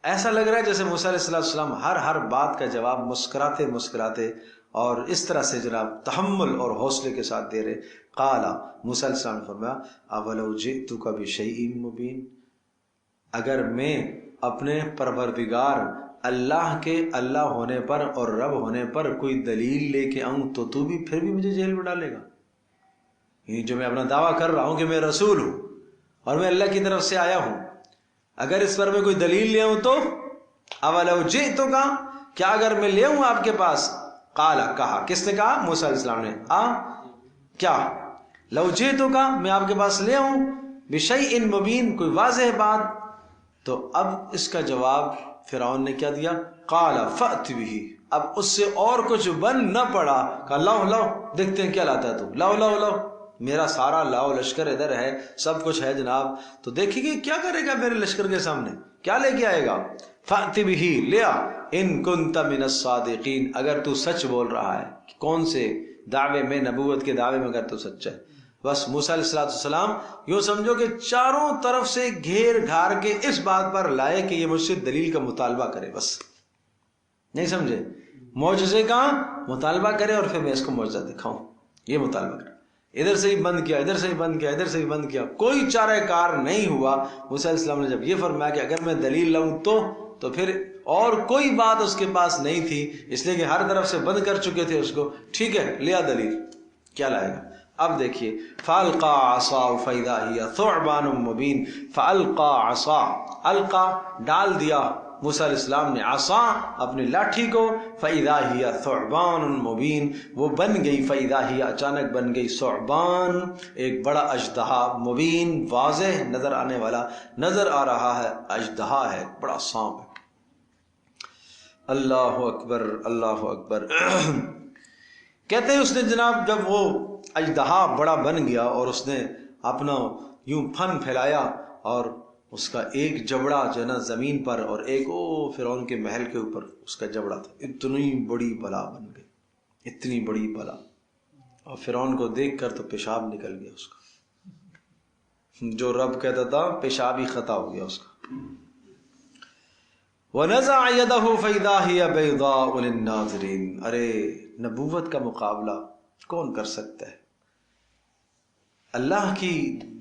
ایسا لگ رہا ہے جیسے موسیٰ علیہ السلام ہر بات کا جواب مسکراتے مسکراتے اور اس طرح سے جناب تحمل اور حوصلے کے ساتھ دے رہے. قال موسیٰ علیہ السلام نے فرمایا اولو جئتک بشیء مبین، اگر میں اپنے پروردگار اللہ کے اللہ ہونے پر اور رب ہونے پر کوئی دلیل لے کے آؤں تو بھی پھر بھی مجھے جیل میں ڈالے گا. یہ جو میں اپنا دعویٰ کر رہا ہوں کہ میں رسول ہوں اور میں اللہ کی طرف سے آیا ہوں، اگر اس پر میں کوئی دلیل لے آؤں تو اولو جئتک، کیا اگر میں لے آؤں آپ کے پاس؟ قال، کہا، کس نے کہا؟ موسیٰ علیہ السلام نے. کیا لو جئتک، میں آپ کے پاس لے آؤں بشیء مبین، کوئی واضح بات. تو اب اس کا جواب فرعون نے کیا دیا؟ قال فأت به، اب اس سے اور کچھ بن نہ پڑا. کہا لاؤ لاؤ دیکھتے ہیں کیا لاتا ہے تو، لاؤ لاؤ لاؤ، میرا سارا لاؤ لشکر ادھر ہے، سب کچھ ہے جناب، تو دیکھیں گے کیا کرے گا میرے لشکر کے سامنے، کیا لے کے آئے گا. فأت به، لیا، ان کنت من الصادقین، اگر تو سچ بول رہا ہے. کون سے دعوے میں؟ نبوت کے دعوے میں اگر تو سچا ہے. بس موسیٰ علیہ السلام یوں سمجھو کہ چاروں طرف سے گھیر گھار کے اس بات پر لائے کہ یہ مجھ سے دلیل کا مطالبہ کرے. بس نہیں سمجھے؟ معجزے کا مطالبہ کرے اور پھر میں اس کو معجزہ دکھاؤں، یہ مطالبہ کرے. ادھر سے ہی بند کیا، ادھر سے ہی بند کیا، ادھر سے ہی بند کیا، کوئی چارہ کار نہیں ہوا. موسیٰ علیہ السلام نے جب یہ فرمایا کہ اگر میں دلیل لاؤں تو پھر اور کوئی بات اس کے پاس نہیں تھی، اس لیے کہ ہر طرف سے بند کر چکے تھے اس کو. ٹھیک ہے، لیا دلیل، کیا لائے گا؟ اب دیکھیے، فَأَلْقَى عَصَاهُ فَإِذَا هِيَ ثُعْبَانٌ مُبِينٌ. فَأَلْقَى عَصَاهُ، القا ڈال دیا موسیٰ علیہ السلام نے عصا اپنی لاٹھی کو. فَإِذَا هِيَ ثُعْبَانٌ مُبِينٌ، وہ بن گئی، فَإِذَا هِيَ اچانک بن گئی، ثعبان، ایک بڑا اژدہا، مبین واضح نظر آنے والا، نظر آ رہا ہے، اژدہا ہے، بڑا سانپ ہے. اللہ اکبر، اللہ اکبر. کہتے ہیں اس نے جناب جب وہ اژدہا بڑا بن گیا اور اس نے اپنا یوں پھن پھیلایا اور اس کا ایک جبڑا جو ہے نا زمین پر اور ایک فرعون کے محل کے اوپر اس کا جبڑا تھا، اتنی بڑی بلا بن گئی، اتنی بڑی بلا. اور فرعون کو دیکھ کر تو پیشاب نکل گیا اس کا، جو رب کہتا تھا پیشاب ہی خطا ہو گیا اس کا. وَنَزَعَ يَدَهُ فَإِذَا هِيَ بَيْضَاءُ لِلنَّاظِرِينَ. ارے نبوت کا مقابلہ کون کر سکتا ہے؟ اللہ کی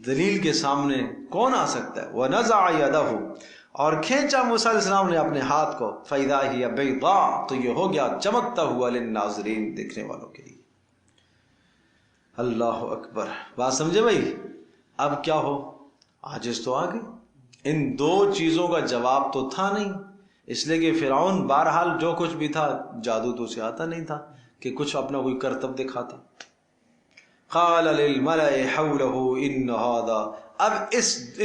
دلیل کے سامنے کون آ سکتا ہے؟ وَنَزَعَ يَدَهُ، اور کھینچا موسیٰ علیہ السلام نے اپنے ہاتھ کو، فَإِذَا هِيَ بَيْضَاء، تو یہ ہو گیا چمکتا ہوا، لِلنَّاظِرِينَ، دیکھنے والوں کے لیے. اللہ اکبر. بات سمجھے بھائی؟ اب کیا ہو؟ عاجز تو آ گئی. ان دو چیزوں کا جواب تو تھا نہیں، اس لیے کہ فرعون بہرحال جو کچھ بھی تھا جادو تو اسے آتا نہیں تھا کہ کچھ اپنا کوئی کرتب دکھاتا. قال للملأ حوله ان هذا، اب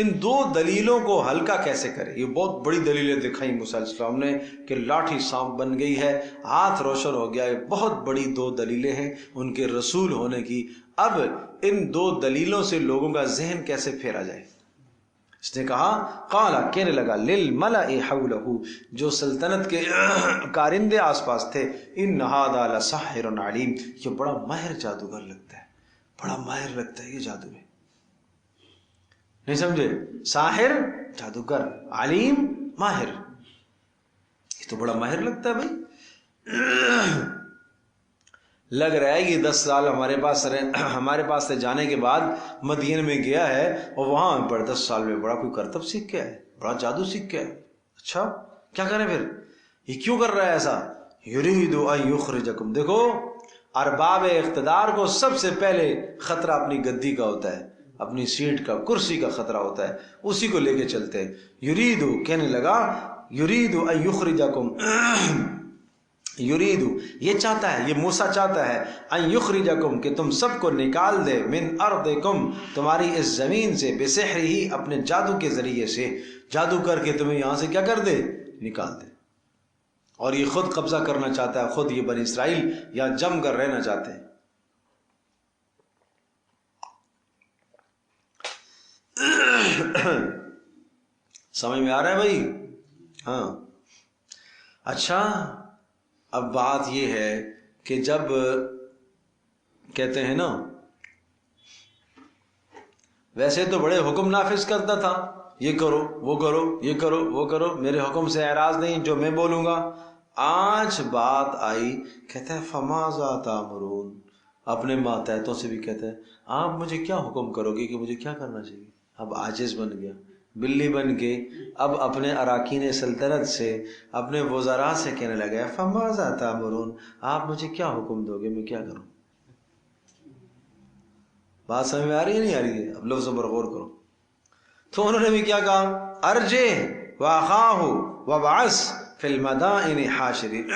ان دو دلیلوں کو ہلکا کیسے کرے؟ یہ بہت بڑی دلیلیں دکھائی موسیٰ علیہ السلام نے کہ لاٹھی سانپ بن گئی ہے، ہاتھ روشن ہو گیا ہے، بہت بڑی دو دلیلیں ہیں ان کے رسول ہونے کی. اب ان دو دلیلوں سے لوگوں کا ذہن کیسے پھیرا جائے؟ اس نے کہا، قال، کہنے لگا، للملأ حوله، جو سلطنت کے کارندے آس پاس تھے، ان هذا لساحر علیم، یہ بڑا ماہر جادوگر لگتا ہے، بڑا ماہر لگتا ہے یہ جادو میں. نہیں سمجھے؟ ساحر جادوگر، علیم ماہر، یہ تو بڑا ماہر لگتا ہے بھائی. لگ رہا ہے یہ 10 سال ہمارے پاس سے جانے کے بعد مدین میں گیا ہے اور وہاں پر 10 سال میں بڑا کوئی کرتب سیکھ کے ہے، بڑا جادو سیکھ کے ہے. اچھا کیا کریں پھر؟ یہ کیوں کر رہا ہے ایسا؟ یرید ان یخرجکم. دیکھو ارباب اقتدار کو سب سے پہلے خطرہ اپنی گدی کا ہوتا ہے، اپنی سیٹ کا، کرسی کا خطرہ ہوتا ہے، اسی کو لے کے چلتے ہیں. یرید، کہنے لگا، یرید ان یخرجکم، یریدو، یہ چاہتا ہے، یہ موسیٰ چاہتا ہے، ان یخرجکم، کہ تم سب کو نکال دے، من ارضکم، تمہاری اس زمین سے، بسحر ہی، اپنے جادو کے ذریعے سے، جادو کر کے تمہیں یہاں سے کیا کر دے؟ نکال دے. اور یہ خود قبضہ کرنا چاہتا ہے، خود یہ بنی اسرائیل یہاں جم کر رہنا چاہتے ہیں. سمجھ میں آ رہا ہے بھائی؟ ہاں. اچھا اب بات یہ ہے کہ جب کہتے ہیں نا، ویسے تو بڑے حکم نافذ کرتا تھا، یہ کرو وہ کرو، یہ کرو وہ کرو، میرے حکم سے اعراض نہیں، جو میں بولوں گا. آج بات آئی، کہتا ہے فماذا تامرون، اپنے ماتحتوں سے بھی کہتا ہے آپ مجھے کیا حکم کرو گے کہ مجھے کیا کرنا چاہیے. اب عاجز بن گیا، بلی بن کے اب اپنے اراکین سلطنت سے، اپنے وزراء سے کہنے لگا فماذا تامرون، آپ مجھے کیا حکم دو گے، میں کیا کروں. بات سمجھ میں آ رہی ہے نہیں آ رہی ہے؟ اب لفظوں پر غور کرو. تو انہوں نے بھی کیا کہا، ارجع واخاہ وابعث فی المدائن حاشرین.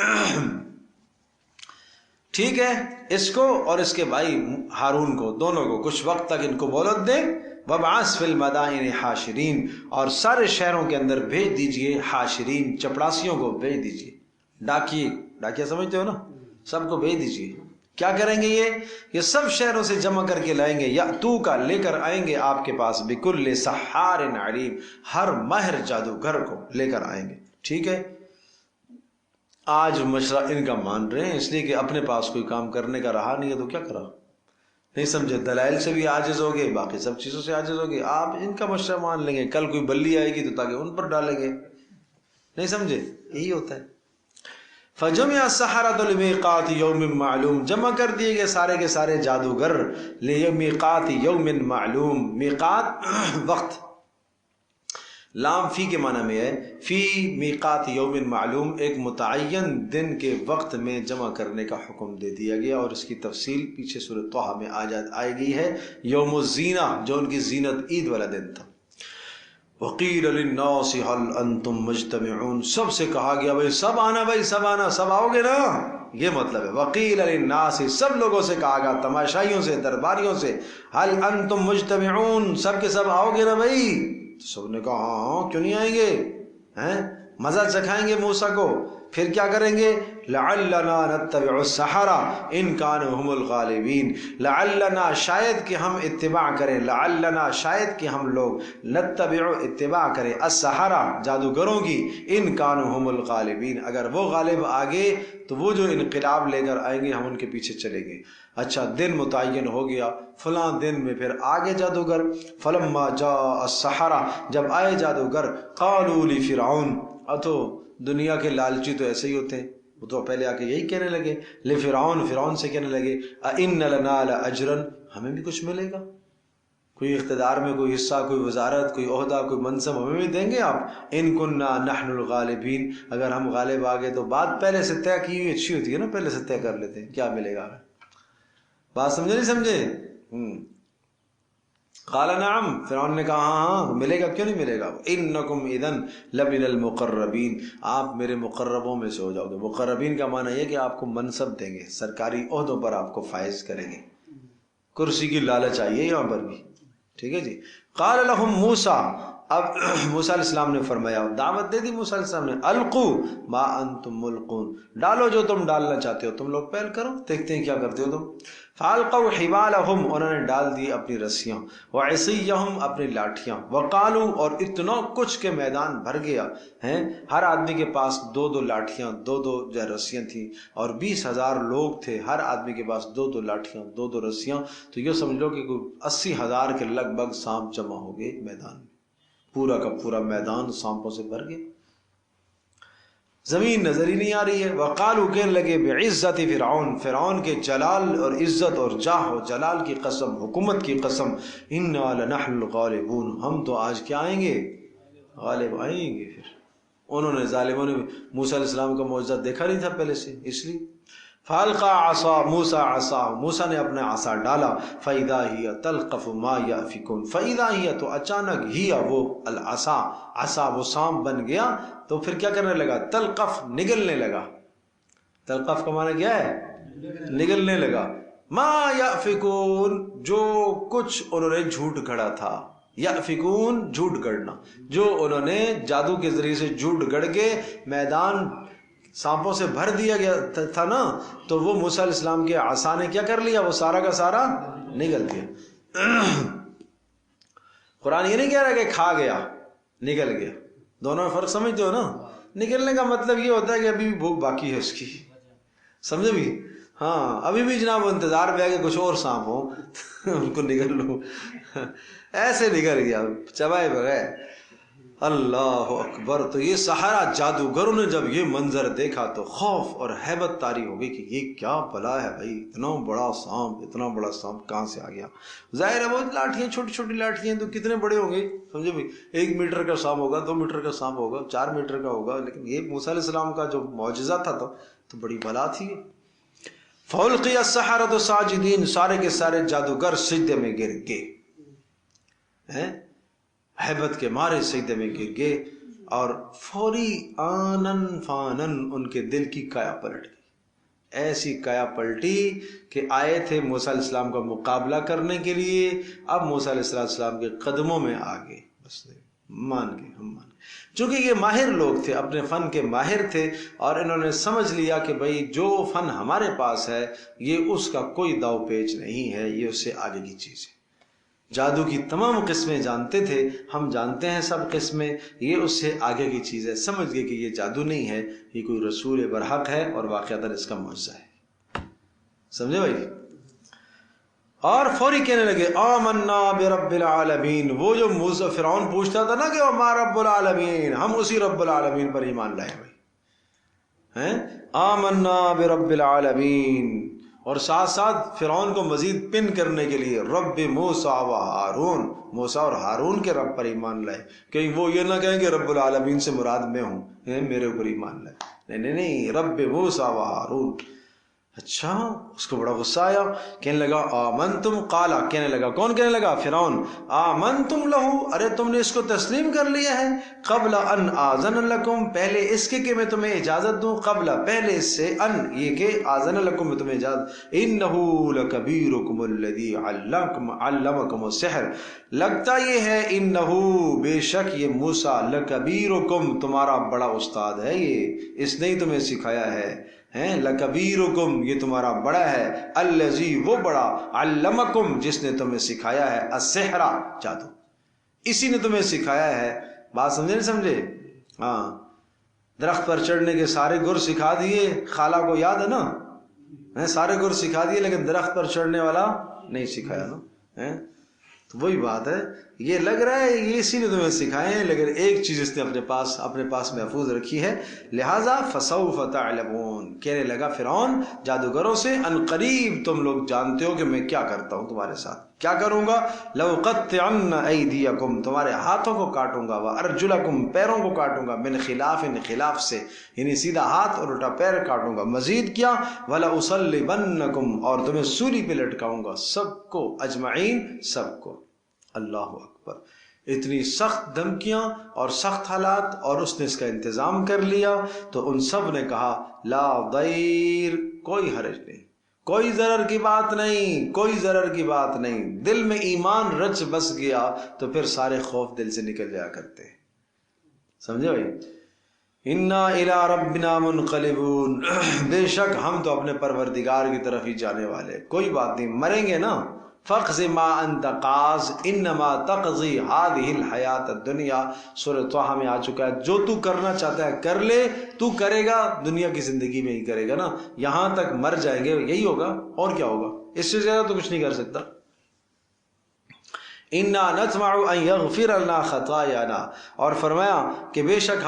ٹھیک ہے، اس کو اور اس کے بھائی ہارون کو، دونوں کو کچھ وقت تک ان کو مہلت دیں. وابعث فی المدائن حاشرین، اور سارے شہروں کے اندر بھیج دیجئے حاشرین، چپڑاسیوں کو بھیج دیجئے. ڈاکیہ سمجھتے ہو نا، سب کو بھیج دیجئے. کیا کریں گے یہ سب شہروں سے جمع کر کے لائیں گے، یاتو کا لے کر آئیں گے آپ کے پاس، بکل سحار علیم، ہر ماہر جادوگر کو لے کر آئیں گے. ٹھیک ہے، آج مشورہ ان کا مان رہے ہیں، اس لیے کہ اپنے پاس کوئی کام کرنے کا رہا نہیں ہے تو کیا کرا. نہیں سمجھے، دلائل سے بھی عاجز ہو گئے، باقی سب چیزوں سے عاجز ہو گئے. آپ ان کا مشورہ مان لیں گے، کل کوئی بلی آئے گی تو تاکہ ان پر ڈالیں گے. نہیں سمجھے، یہی ہوتا ہے. فجمع السحرۃ لمیقات یوم معلوم، جمع کر دیے گئے سارے کے سارے جادوگر لمیقات یوم معلوم، میقات وقت، لام فی کے معنی میں ہے، فی میقات یوم معلوم، ایک متعین دن کے وقت میں جمع کرنے کا حکم دے دیا گیا. اور اس کی تفصیل پیچھے سورۃ طہ میں آئے گئی ہے. یوم الزینہ، جو ان کی زینت عید والا دن تھا. وقیل للناس هل انتم مجتمعون، سب سے کہا گیا بھائی سب آنا، بھائی سب آنا، سب آؤ گے نا، یہ مطلب ہے. وقیل للناس، سب لوگوں سے کہا گیا، تماشائیوں سے، درباریوں سے، هل انتم مجتمعون، سب کے سب آؤ گے نا بھائی. تو سب نے کہا ہاں کیوں نہیں آئیں گے، ہیں مزہ چکھائیں گے موسیٰ کو. پھر کیا کریں گے، لعلنا نتبع السحرہ ان کانوا هم الغالبین، لعلنا شاید کہ ہم اتباع کریں، لعلنا شاید کہ ہم لوگ نتبع اتباع کریں، السحرہ جادوگروں کی، ان کانوا هم الغالبین اگر وہ غالب آگے تو وہ جو انقلاب لے کر آئیں گے ہم ان کے پیچھے چلیں گے. اچھا دن متعین ہو گیا، فلاں دن میں پھر آگے جادوگر. فلما جاء السحرہ، جب آئے جادوگر، قالوا لفرعون، تو دنیا کے لالچی تو ایسے ہی ہوتے ہیں، وہ تو پہلے آ کے یہی کہنے لگے، لفرعون، فرعون سے کہنے لگے، اَإِنَّ لَنَا لَأَجْرًا، ہمیں بھی کچھ ملے گا، کوئی اقتدار میں کوئی حصہ، کوئی وزارت، کوئی عہدہ، کوئی منصب ہمیں بھی دیں گے آپ. ان كُنَّا نَحْنُ الْغَالِبِينَ، اگر ہم غالب آگے تو بات پہلے سے طے کی ہوئی اچھی ہوتی ہے نا، پہلے سے طے کر لیتے ہیں کیا ملے گا. بات سمجھے نہیں سمجھے. قال نعم، فرعون نے کہا ہاں ہاں ملے گا، کیوں نہیں ملے گا. انکم اذن لمن المقربین، آپ میرے مقربوں میں سے ہو جاؤ گے. مقربین کا معنی یہ کہ آپ کو منصب دیں گے، سرکاری عہدوں پر آپ کو فائز کریں گے. کرسی کی لالچ آئیے یہاں پر بھی. ٹھیک ہے جی. قال لهم موسیٰ، اب موسیٰ علیہ السلام نے فرمایا، دعوت دے دی موسیٰ علیہ السلام نے، القوا ما انتم ملقون، ڈالو جو تم ڈالنا چاہتے ہو، تم لوگ پہل کرو، دیکھتے ہیں کیا کرتے ہو تم. فالقوا حبالہم، انہوں نے ڈال دی اپنی رسیاں، وعصیہم، اپنی لاٹھیاں، وقالوا، اور اتنا کچھ کے میدان بھر گیا ہیں، ہر آدمی کے پاس دو دو لاٹھیاں، دو دو رسیاں تھیں، اور 20,000 لوگ تھے، ہر آدمی کے پاس دو دو لاٹھیاں، دو دو رسیاں. تو یہ سمجھ لو کہ 80,000 کے لگ بھگ سانپ جمع ہو گئے میدان میں، پورا کا پورا میدان سانپوں سے بھر گیا، زمین نظر ہی نہیں آ رہی ہے. وقالوا، کہنے لگے، بعزت فرعون، فرعون کے جلال اور عزت اور جاہ و جلال کی قسم، حکومت کی قسم، انا لنحن الغالبون، ہم تو آج کیا آئیں گے، غالب آئیں گے. پھر انہوں نے، ظالموں نے موسیٰ علیہ السلام کا معجزہ دیکھا نہیں تھا پہلے سے، اس لیے. فالقى عصا موسیٰ عصا، موسیٰ نے اپنا عصا ڈالا، فاذا هي تلقف ما يأفكون، فاذا هي، تو اچانک ہی وہ العصا، عصا وہ سانپ بن گیا. تو پھر کیا کرنے لگا، تلقف، نگلنے لگا. تلقف کا معنی کیا ہے، نگلنے لگا. ما یأفکون، جو کچھ انہوں نے جھوٹ گھڑا تھا. یأفکون، جھوٹ گڑنا، جو انہوں نے جادو کے ذریعے سے جھوٹ گڑ کے میدان سانپوں سے بھر دیا گیا تھا نا، تو وہ موسیٰ علیہ السلام کے عصا نے کیا کر لیا، وہ سارا کا سارا نگل گیا. قرآن یہ نہیں کہہ رہا کہ کھا گیا، نگل گیا. دونوں میں فرق سمجھتے ہو نا. نگلنے کا مطلب یہ ہوتا ہے کہ ابھی بھی بھوک باقی ہے اس کی، سمجھے بھی، ہاں ابھی بھی جناب انتظار پہ ہے کہ کچھ اور سانپ ہو ان کو نگل لو. ایسے نگل گیا چبائے بغیر. اللہ اکبر. تو یہ سحرہ جادوگروں نے جب یہ منظر دیکھا تو خوف اور ہیبت طاری ہو گئی کہ یہ کیا بلا ہے بھائی، اتنا بڑا سانپ کہاں سے آ گیا. ظاہر ہے وہ لاٹھیاں چھوٹی چھوٹی لاٹھیاں تو کتنے بڑے ہوں گے سمجھے بھائی، 1 میٹر کا سانپ ہوگا، 2 میٹر کا سانپ ہوگا، 4 میٹر کا ہوگا، لیکن یہ موسیٰ علیہ السلام کا جو معجزہ تھا تو بڑی بلا تھی. فَأُلْقِيَ السَّحَرَةُ سَاجِدِينَ، سارے کے سارے جادوگر سجدے میں گر گئے، ہیبت کے مارے سجدے میں گر گئے. اور فوری آنن فانن ان کے دل کی کایا پلٹ گئی. ایسی کایا پلٹی کہ آئے تھے موسیٰ علیہ السلام کا مقابلہ کرنے کے لیے، اب موسیٰ علیہ السلام کے قدموں میں آ گئے. بس مان گئے، ہم مان گئے. چونکہ یہ ماہر لوگ تھے، اپنے فن کے ماہر تھے، اور انہوں نے سمجھ لیا کہ بھئی جو فن ہمارے پاس ہے یہ اس کا کوئی داؤ پیچ نہیں ہے، یہ اس سے آگے کی چیز ہے. جادو کی تمام قسمیں جانتے تھے، ہم جانتے ہیں سب قسمیں، یہ اس سے آگے کی چیز ہے. سمجھ گئے کہ یہ جادو نہیں ہے، یہ کوئی رسول برحق ہے اور واقعتاً اس کا معجزہ ہے. سمجھے بھائی؟ اور فوری کہنے لگے آمنا برب العالمین. وہ جو موسیٰ فرعون پوچھتا تھا نا کہ وما رب العالمین، ہم اسی رب العالمین پر ایمان لائے بھائی. آمنا برب العالمین. اور ساتھ ساتھ فرعون کو مزید پن کرنے کے لیے رب موسیٰ و ہارون، موسیٰ اور ہارون کے رب پر ایمان لائے. کہیں وہ یہ نہ کہیں کہ رب العالمین سے مراد میں ہوں، میرے اوپر ایمان لائے. نہیں، رب موسیٰ و ہارون. اچھا، اس کو بڑا غصہ آیا، کہنے لگا آمنتم، قالا کہنے لگا، کون کہنے لگا؟ فرعون. آمنتم لہو، ارے تم نے اس کو تسلیم کر لیا ہے، قبل ان آذن لکم، پہلے اس کے کہ میں تمہیں اجازت دوں، قبل پہلے اس سے، ان یہ کہ آذن لکم میں تمہیں اجازت. انہو لکبیرکم الذی علمکم السحر، لگتا یہ ہے، انہو بے شک یہ موسیٰ، لکبیرکم تمہارا بڑا استاد ہے، یہ اس نے تمہیں سکھایا ہے. لکبیرکم یہ تمہارا بڑا ہے، الذی وہ بڑا، علمکم جس نے تمہیں سکھایا ہے، السحر جادو، اسی نے تمہیں سکھایا ہے. بات سمجھے نہیں سمجھے؟ ہاں، درخت پر چڑھنے کے سارے گر سکھا دیے، خالہ کو یاد ہے نا، سارے گر سکھا دیے لیکن درخت پر چڑھنے والا نہیں سکھایا نا. تو وہی بات ہے، یہ لگ رہا ہے یہ اسی نے تمہیں سکھائے ہیں، لیکن ایک چیز اس نے اپنے پاس محفوظ رکھی ہے. لہذا فسوف تعلمون، کہنے لگا فرعون جادوگروں سے، ان قریب تم لوگ جانتے ہو کہ میں کیا کرتا ہوں تمہارے ساتھ. کیا کروں گا؟ لأقطعن ایدیکم، تمہارے ہاتھوں کو کاٹوں گا، وارجلکم پیروں کو کاٹوں گا، من خلاف خلاف سے، یعنی سیدھا ہاتھ اور الٹا پیر کاٹوں گا. مزید کیا؟ ولأصلبنکم، اور تمہیں سولی پہ لٹکاؤں گا، سب کو، اجمعین سب کو. اللہ اکبر. اتنی سخت دھمکیاں اور سخت حالات، اور اس نے اس کا انتظام کر لیا. تو ان سب نے کہا لا ضیر، کوئی حرج نہیں، کوئی ضرر کی بات نہیں، کوئی ضرر کی بات نہیں. دل میں ایمان رچ بس گیا تو پھر سارے خوف دل سے نکل جایا کرتے ہیں. سمجھے بھائی؟ انا الی ربنا منقلبون، بے شک ہم تو اپنے پروردگار کی طرف ہی جانے والے، کوئی بات نہیں، مریں گے نا. فقض ما انت قاض انما تقضی هذه الحیات الدنیا، سورہ طہ میں آ چکا ہے. جو تو کرنا چاہتا ہے کر لے، تو کرے گا دنیا کی زندگی میں ہی کرے گا نا، یہاں تک مر جائیں گے یہی ہوگا، اور کیا ہوگا، اس سے زیادہ تو کچھ نہیں کر سکتا. انا نطمع ان یغفر لنا خطایانا، اور فرمایا کہ بے شک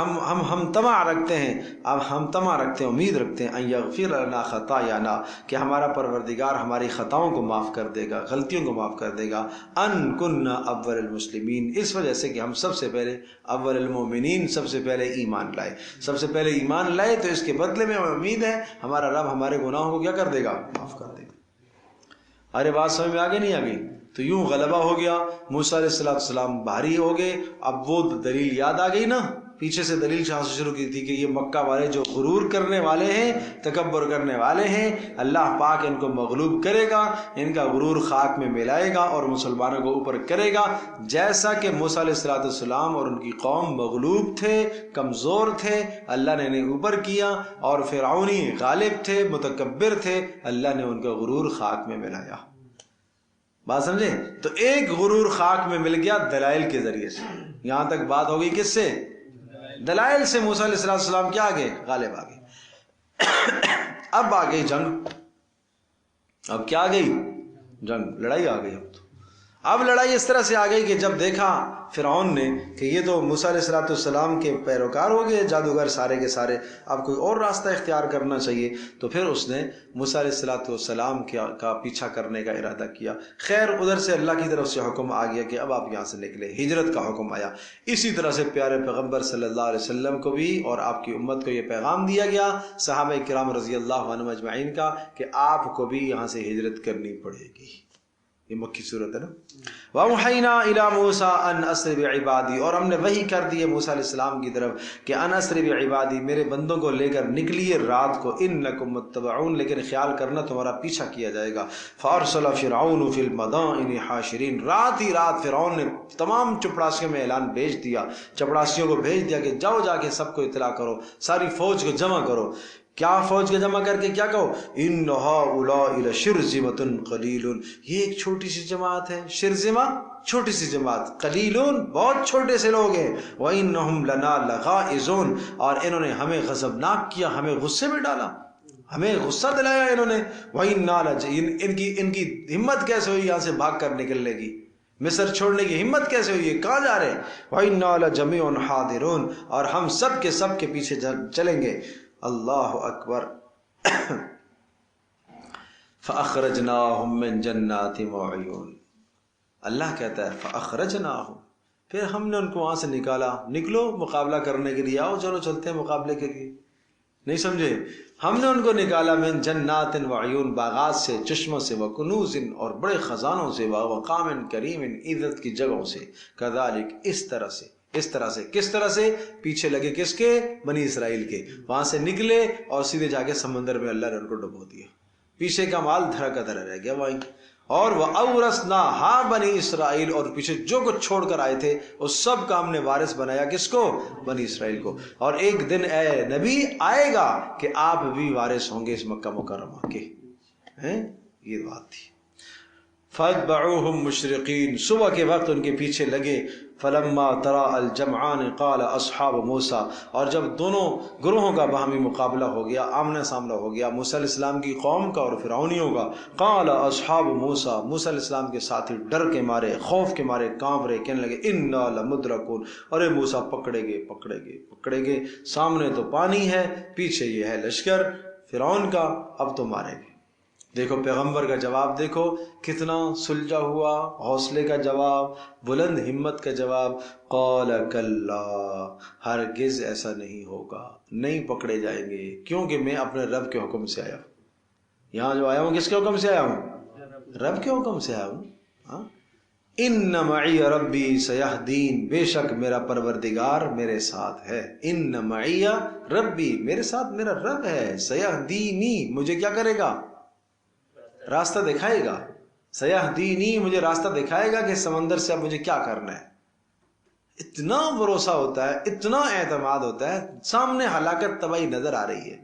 ہم طمع رکھتے ہیں، اب ہم طمع رکھتے ہیں، امید رکھتے ہیں، ان یغفر لنا خطایانا، کہ ہمارا پروردگار ہماری خطاؤں کو معاف کر دے گا، غلطیوں کو معاف کر دے گا. ان کننا اول المسلمین، اس وجہ سے کہ ہم سب سے پہلے اول المومنین، سب سے پہلے ایمان لائے، سب سے پہلے ایمان لائے، تو اس کے بدلے میں امید ہے ہمارا رب ہمارے گناہوں کو کیا کر دے گا، معاف کر دے گا. ارے بات سمجھ میں آگے نہیں آگئی؟ تو یوں غلبہ ہو گیا، موسیٰ علیہ السلام بھاری ہو گئے. اب وہ دلیل یاد آ گئی نا، پیچھے سے دلیل شروع کی تھی کہ یہ مکہ والے جو غرور کرنے والے ہیں، تکبر کرنے والے ہیں، اللہ پاک ان کو مغلوب کرے گا، ان کا غرور خاک میں ملائے گا اور مسلمانوں کو اوپر کرے گا. جیسا کہ موسیٰ علیہ السلام اور ان کی قوم مغلوب تھے، کمزور تھے، اللہ نے انہیں اوپر کیا، اور فرعونی غالب تھے، متکبر تھے، اللہ نے ان کا غرور خاک میں ملایا. بات سمجھے؟ تو ایک غرور خاک میں مل گیا دلائل کے ذریعے سے. یہاں تک بات ہو گئی کس سے؟ دلائل سے. موسیٰ علیہ السلام کیا آگے؟ غالب آگے. اب آ گئی جنگ. اب کیا آ گئی؟ جنگ، لڑائی آ گئی. اب تو اب لڑائی اس طرح سے آ گئی کہ جب دیکھا فرعون نے کہ یہ تو موسیٰ علیہ السلام کے پیروکار ہو گئے جادوگر سارے کے سارے، اب کوئی اور راستہ اختیار کرنا چاہیے، تو پھر اس نے موسیٰ علیہ السلام کا پیچھا کرنے کا ارادہ کیا۔ خیر ادھر سے اللہ کی طرف سے حکم آ گیا کہ اب آپ یہاں سے نکلے، ہجرت کا حکم آیا۔ اسی طرح سے پیارے پیغمبر صلی اللہ علیہ وسلم کو بھی اور آپ کی امت کو یہ پیغام دیا گیا، صحابہ کرام رضی اللہ عنہم اجمعین کا، کہ آپ کو بھی یہاں سے ہجرت کرنی پڑے گی۔ یہ مکی صورت ہے نا۔ وَأَوْحَيْنَا إِلَى مُوسَىٰ أَنْ أَسْرِ بِعِبَادِي، اور ہم نے وحی کر دی ہے موسیٰ علیہ السلام کی طرف کہ أَنْ أَسْرِ بِعِبَادِي، میرے بندوں کو لے کر نکلیے رات کو، إِنَّكُمْ مُتَّبَعُونَ، لیکن خیال کرنا تمہارا پیچھا کیا جائے گا۔ فَأَرْسَلَ فِرْعَوْنُ فِي الْمَدَائِنِ حَاشِرِينَ، رات ہی رات فرعون نے تمام چپڑاسیوں میں اعلان بھیج دیا، چپڑاسیوں کو بھیج دیا کہ جاؤ جا کے سب کو اطلاع کرو، ساری فوج کو جمع کرو۔ کیا فوج کو جمع کر کے کیا کہو؟ ان هؤلاء لشرذمة قلیلون، یہ ایک چھوٹی سی جماعت ہے، شرذمہ چھوٹی سی جماعت، قلیلون بہت چھوٹے سے لوگ ہیں، وانہم لنا لغائظون، اور انہوں نے ہمیں غضبناک کیا، ہمیں غصے میں ڈالا، ہمیں غصہ دلایا انہوں نے۔ ان کی ہمت کیسے ہوئی یہاں سے بھاگ کر نکلنے کی، مصر چھوڑنے کی ہمت کیسے ہوئی ہے، کہاں جا رہے ہیں؟ وَإِنَّا لَجَمِيعٌ حَاضِرُونَ، اور ہم سب کے پیچھے چلیں گے۔ اللہ اکبر۔ فَأَخْرَجْنَاهُمْ مِنْ جَنَّاتٍ وَعُيُونٍ، اللہ کہتا ہے فَأَخْرَجْنَاهُمْ، پھر ہم نے ان کو وہاں سے نکالا، نکلو مقابلہ کرنے کے لیے، آؤ چلو چلتے ہیں مقابلے کے لیے، نہیں سمجھے؟ ہم نے ان کو نکالا من جنات وعیون، باغات سے، چشموں سے، وکنوز، اور بڑے خزانوں سے، ومقام کریم، عزت کی جگہوں سے، کذالک، اس طرح سے کس طرح سے؟ پیچھے لگے کس کے؟ بنی اسرائیل کے، وہاں سے نکلے اور سیدھے جا کے سمندر میں اللہ نے ان کو ڈبو دیا، پیچھے کا مال دھرا کا دھرا رہ گیا وہیں۔ اور وَأَوْرَثْنَاهَا بنی اسرائیل، اور پیچھے جو کچھ چھوڑ کر آئے تھے اس سب کا ہم نے وارث بنایا، کس کو؟ بنی اسرائیل کو۔ اور ایک دن اے نبی آئے گا کہ آپ بھی وارث ہوں گے اس مکہ مکرمہ کے، یہ بات تھی۔ فَأَتْبَعُوهُمْ مُشْرِقِينَ، صبح کے وقت ان کے پیچھے لگے۔ فَلَمَّا تَرَاءَ الْجَمْعَانِ قَالَ أَصْحَابُ مُوسَىٰ، اور جب دونوں گروہوں کا باہمی مقابلہ ہو گیا، آمنا سامنا ہو گیا، موسیٰ علیہ السلام کی قوم کا اور فرعونیوں کا، قَالَ أَصْحَابُ مُوسَىٰ، موسیٰ علیہ السلام کے ساتھی ڈر کے مارے، خوف کے مارے کانپ رہے، کہنے لگے إِنَّا لَمُدْرَكُونَ، ارے موسیٰ پکڑے گے، سامنے تو پانی ہے، پیچھے یہ ہے لشکر فرعون کا، اب تو ماریں گے۔ دیکھو پیغمبر کا جواب، دیکھو کتنا سلجھا ہوا، حوصلے کا جواب، بلند ہمت کا جواب۔ قال کلا، ہرگز ایسا نہیں ہوگا، نہیں پکڑے جائیں گے، کیونکہ میں اپنے رب کے حکم سے آیا ہوں۔ یہاں جو آیا ہوں کس کے حکم سے آیا ہوں؟ رب کے حکم سے آیا ہوں۔ ان معی ربی سیہدین، بے شک میرا پروردگار میرے ساتھ ہے۔ ان معی ربی، میرے ساتھ میرا رب ہے، سیہدینی، مجھے کیا کرے گا؟ راستہ دکھائے گا۔ سیہدینی، مجھے راستہ دکھائے گا کہ سمندر سے اب مجھے کیا کرنا ہے۔ اتنا بھروسہ ہوتا ہے، اتنا اعتماد ہوتا ہے، سامنے ہلاکت تباہی نظر آ رہی ہے،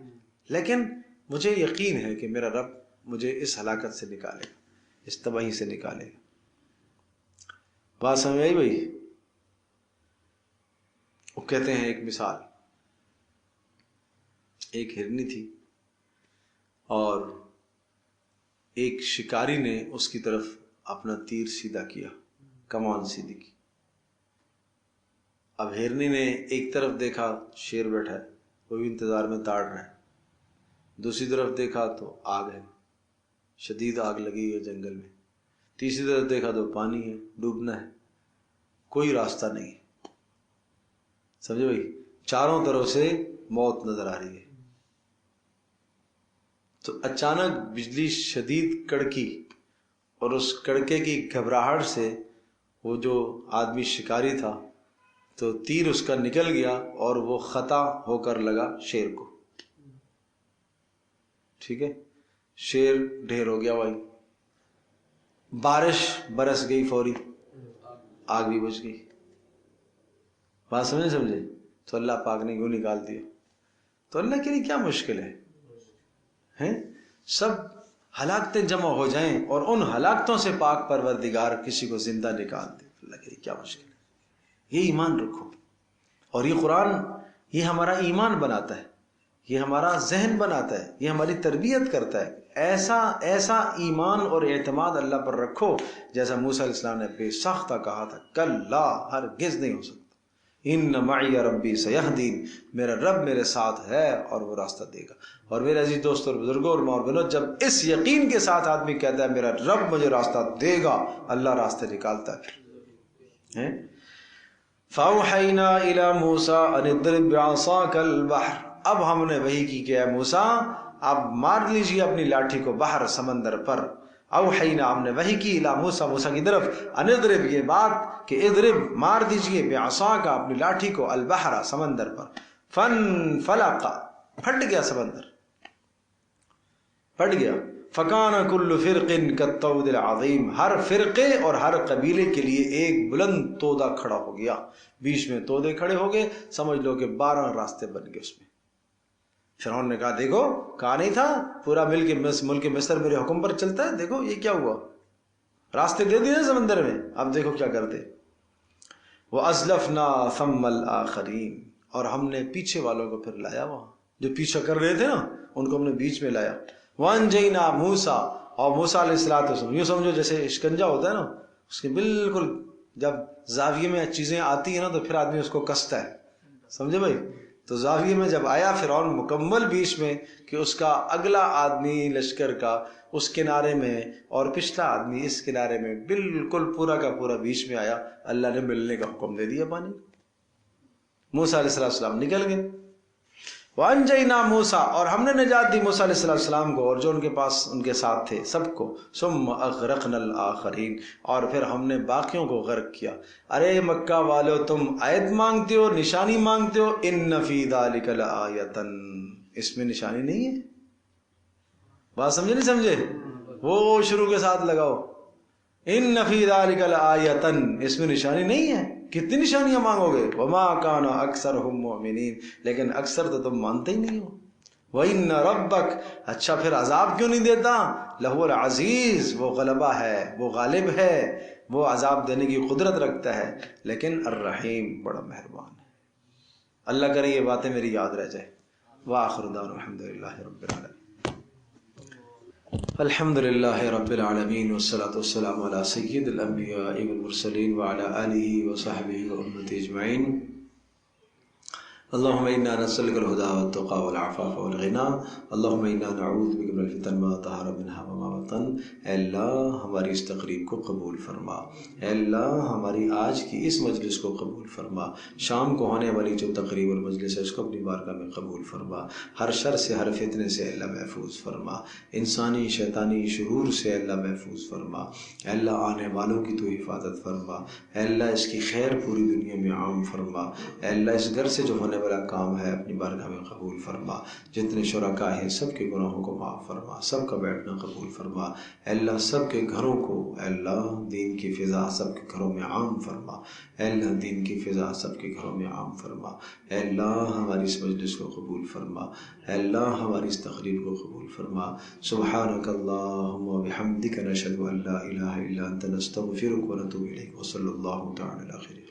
لیکن مجھے یقین ہے کہ میرا رب مجھے اس ہلاکت سے نکالے گا، اس تباہی سے نکالے گا۔ بات سمجھ آئی بھائی؟ وہ کہتے ہیں ایک مثال، ایک ہرنی تھی اور ایک شکاری نے اس کی طرف اپنا تیر سیدھا کیا، کمان سیدھی کی۔ اب ہرنی نے ایک طرف دیکھا شیر بیٹھا ہے، وہ بھی انتظار میں تاڑ رہا ہے، دوسری طرف دیکھا تو آگ ہے، شدید آگ لگی ہے جنگل میں، تیسری طرف دیکھا تو پانی ہے، ڈوبنا ہے، کوئی راستہ نہیں، سمجھے بھائی؟ چاروں طرف سے موت نظر آ رہی ہے۔ تو اچانک بجلی شدید کڑکی، اور اس کڑکے کی گھبراہٹ سے وہ جو آدمی شکاری تھا تو تیر اس کا نکل گیا اور وہ خطا ہو کر لگا شیر کو، ٹھیک ہے، شیر ڈھیر ہو گیا بھائی، بارش برس گئی فوری، آگ بھی بجھ گئی۔ بات سمجھے؟ تو اللہ پاک نے کیوں نکال دیا؟ تو اللہ کے لیے کیا مشکل ہے؟ سب ہلاکتیں جمع ہو جائیں اور ان ہلاکتوں سے پاک پروردگار کسی کو زندہ نکال دے، اللہ کے لیے کیا مشکل ہے؟ یہ ایمان رکھو، اور یہ قرآن یہ ہمارا ایمان بناتا ہے، یہ ہمارا ذہن بناتا ہے، یہ ہماری تربیت کرتا ہے. ایسا ایمان اور اعتماد اللہ پر رکھو جیسا موسیٰ علیہ السلام نے بے ساختہ کہا تھا، کلا، ہرگز نہیں ہو سکتا. ان معی ربی سیہدین، میرا رب میرے ساتھ ہے اور وہ راستہ دے گا. اور میرے عزیز دوستوں اور بزرگوں اور ماں اور بہنوں، جب اس یقین کے ساتھ آدمی کہتا ہے میرا رب مجھے راستہ دے گا، اللہ راستے نکالتا ہے. فَأَوْحَيْنَا إِلَى مُوسَىٰ أَنِ اضْرِب بِّعَصَاكَ الْبَحْرَ، اب ہم نے وحی کی کہ اے موسیٰ اب مار لیجیے اپنی لاٹھی کو بحر، سمندر پر. اوحینا، ہم نے وحی کی، الی موسیٰ، موسیٰ کی طرف، ان اضرب، یہ بات کہ اضرب مار دیجیے، بعصاک، اپنی لاٹھی کو، البحر، سمندر پر. فانفلق، پھٹ گیا سمندر، پھٹ گیا. فکان کل فرق کالطود العظیم، ہر فرقے اور ہر قبیلے کے لیے ایک بلند تودا کھڑا ہو گیا. بیچ میں تودے کھڑے ہو گئے، سمجھ لو کہ 12 راستے بن گئے اس میں. فرعون نے کہا دیکھو، کہا نہیں تھا پورا ملک مصر میرے حکم پر چلتا ہے، دیکھو یہ کیا ہوا، راستے دے دیے سمندر میں، اب دیکھو کیا کرتے. وَأَزْلَفْنَا ثَمَّ الْآخَرِينَ، اور ہم نے پیچھے والوں کو پھر لایا، وہاں جو پیچھا کر رہے تھے نا ان کو ہم نے بیچ میں لایا. وَأَنْجَيْنَا مُوسَىٰ، اور موسیٰ علیہ السلام، یوں سمجھو جیسے شکنجا ہوتا ہے نا، اس کے بالکل جب زاویے میں چیزیں آتی ہیں نا تو پھر آدمی اس کو کستا ہے، سمجھے بھائی. تو زاویے میں جب آیا فرعون مکمل بیچ میں، کہ اس کا اگلا آدمی لشکر کا اس کنارے میں اور پچھلا آدمی اس کنارے میں، بالکل پورا کا پورا بیچ میں آیا. اللہ نے ملنے کا حکم دے دیا پانی. موسیٰ علیہ السلام نکل گئے. وَأَنْجَيْنَا مُوسَىٰ، اور ہم نے نجات دی موسیٰ علیہ السلام کو اور جو ان کے پاس ان کے ساتھ تھے سب کو. ثُمَّ أَغْرَقْنَا الْآخَرِينَ، اور پھر ہم نے باقیوں کو غرق کیا. ارے مکہ والو، تم آیت مانگتے ہو، نشانی مانگتے ہو، إِنَّ فِي ذَلِكَ لَآیَةً، اس میں نشانی نہیں ہے. بات سمجھے نہیں سمجھے؟ وہ شروع کے ساتھ لگاؤ، إِنَّ فِي ذَلِكَ لَآیَةً، اس میں نشانی نہیں ہے. کتنی نشانیاں مانگو گے؟ وَمَا كَانَ أَكْثَرُهُم مُؤْمِنِينَ، لیکن اکثر تو تم مانتے ہی نہیں ہو. وَإِنَّ رَبَّكَ، اچھا پھر عذاب کیوں نہیں دیتا؟ لَهُوَ الْعَزِيزُ، وہ غلبہ ہے، وہ غالب ہے، وہ عذاب دینے کی قدرت رکھتا ہے. لیکن الرحیم، بڑا مہربان ہے. اللہ کرے یہ باتیں میری یاد رہ جائے. وآخر دعوانا الحمدللہ رب العالمین. الحمد للہ رب العالمین، والصلاة والسلام علی سید الانبیاء والمرسلین وعلی آلہ وصحبہ وامتی اجمعین. اللہم انا نسألک الہدی والتقی والعفاف والغنی. اللہم انا نعوذ بک من الفتن ما ظہر منہا وما بطن. اے اللہ ہماری اس تقریب کو قبول فرما. اے اللہ ہماری آج کی اس مجلس کو قبول فرما. شام کو ہونے والی جو تقریب اور مجلس ہے اس کو اپنی بارگاہ میں قبول فرما. ہر شر سے، ہر فتنے سے اللہ محفوظ فرما. انسانی شیطانی شرور سے اللہ محفوظ فرما. اے اللہ آنے والوں کی تو حفاظت فرما. اے اللہ اس کی خیر پوری دنیا میں عام فرما. اے اللہ اس گھر سے جو ہونے والا کام ہے اپنی بارگاہ میں قبول فرما. جتنے شرکاء ہیں سب کے گناہوں کو معاف فرما، سب کا بیٹھنا قبول فرما. اے اللہ سب کے گھروں کو، اے اللہ دین کی فضا سب کے گھروں میں عام فرما. اے اللہ دین کی فضا سب کے گھروں میں عام فرما. اے اللہ ہماری اس مجلس کو قبول فرما. اے اللہ ہماری اس تقریب کو قبول فرما. سبحانک اللہم وبحمدک، نشہد ان لا الہ الا انت، نستغفرک ونتوب الیک. وصلی اللہ تعالی علی خیر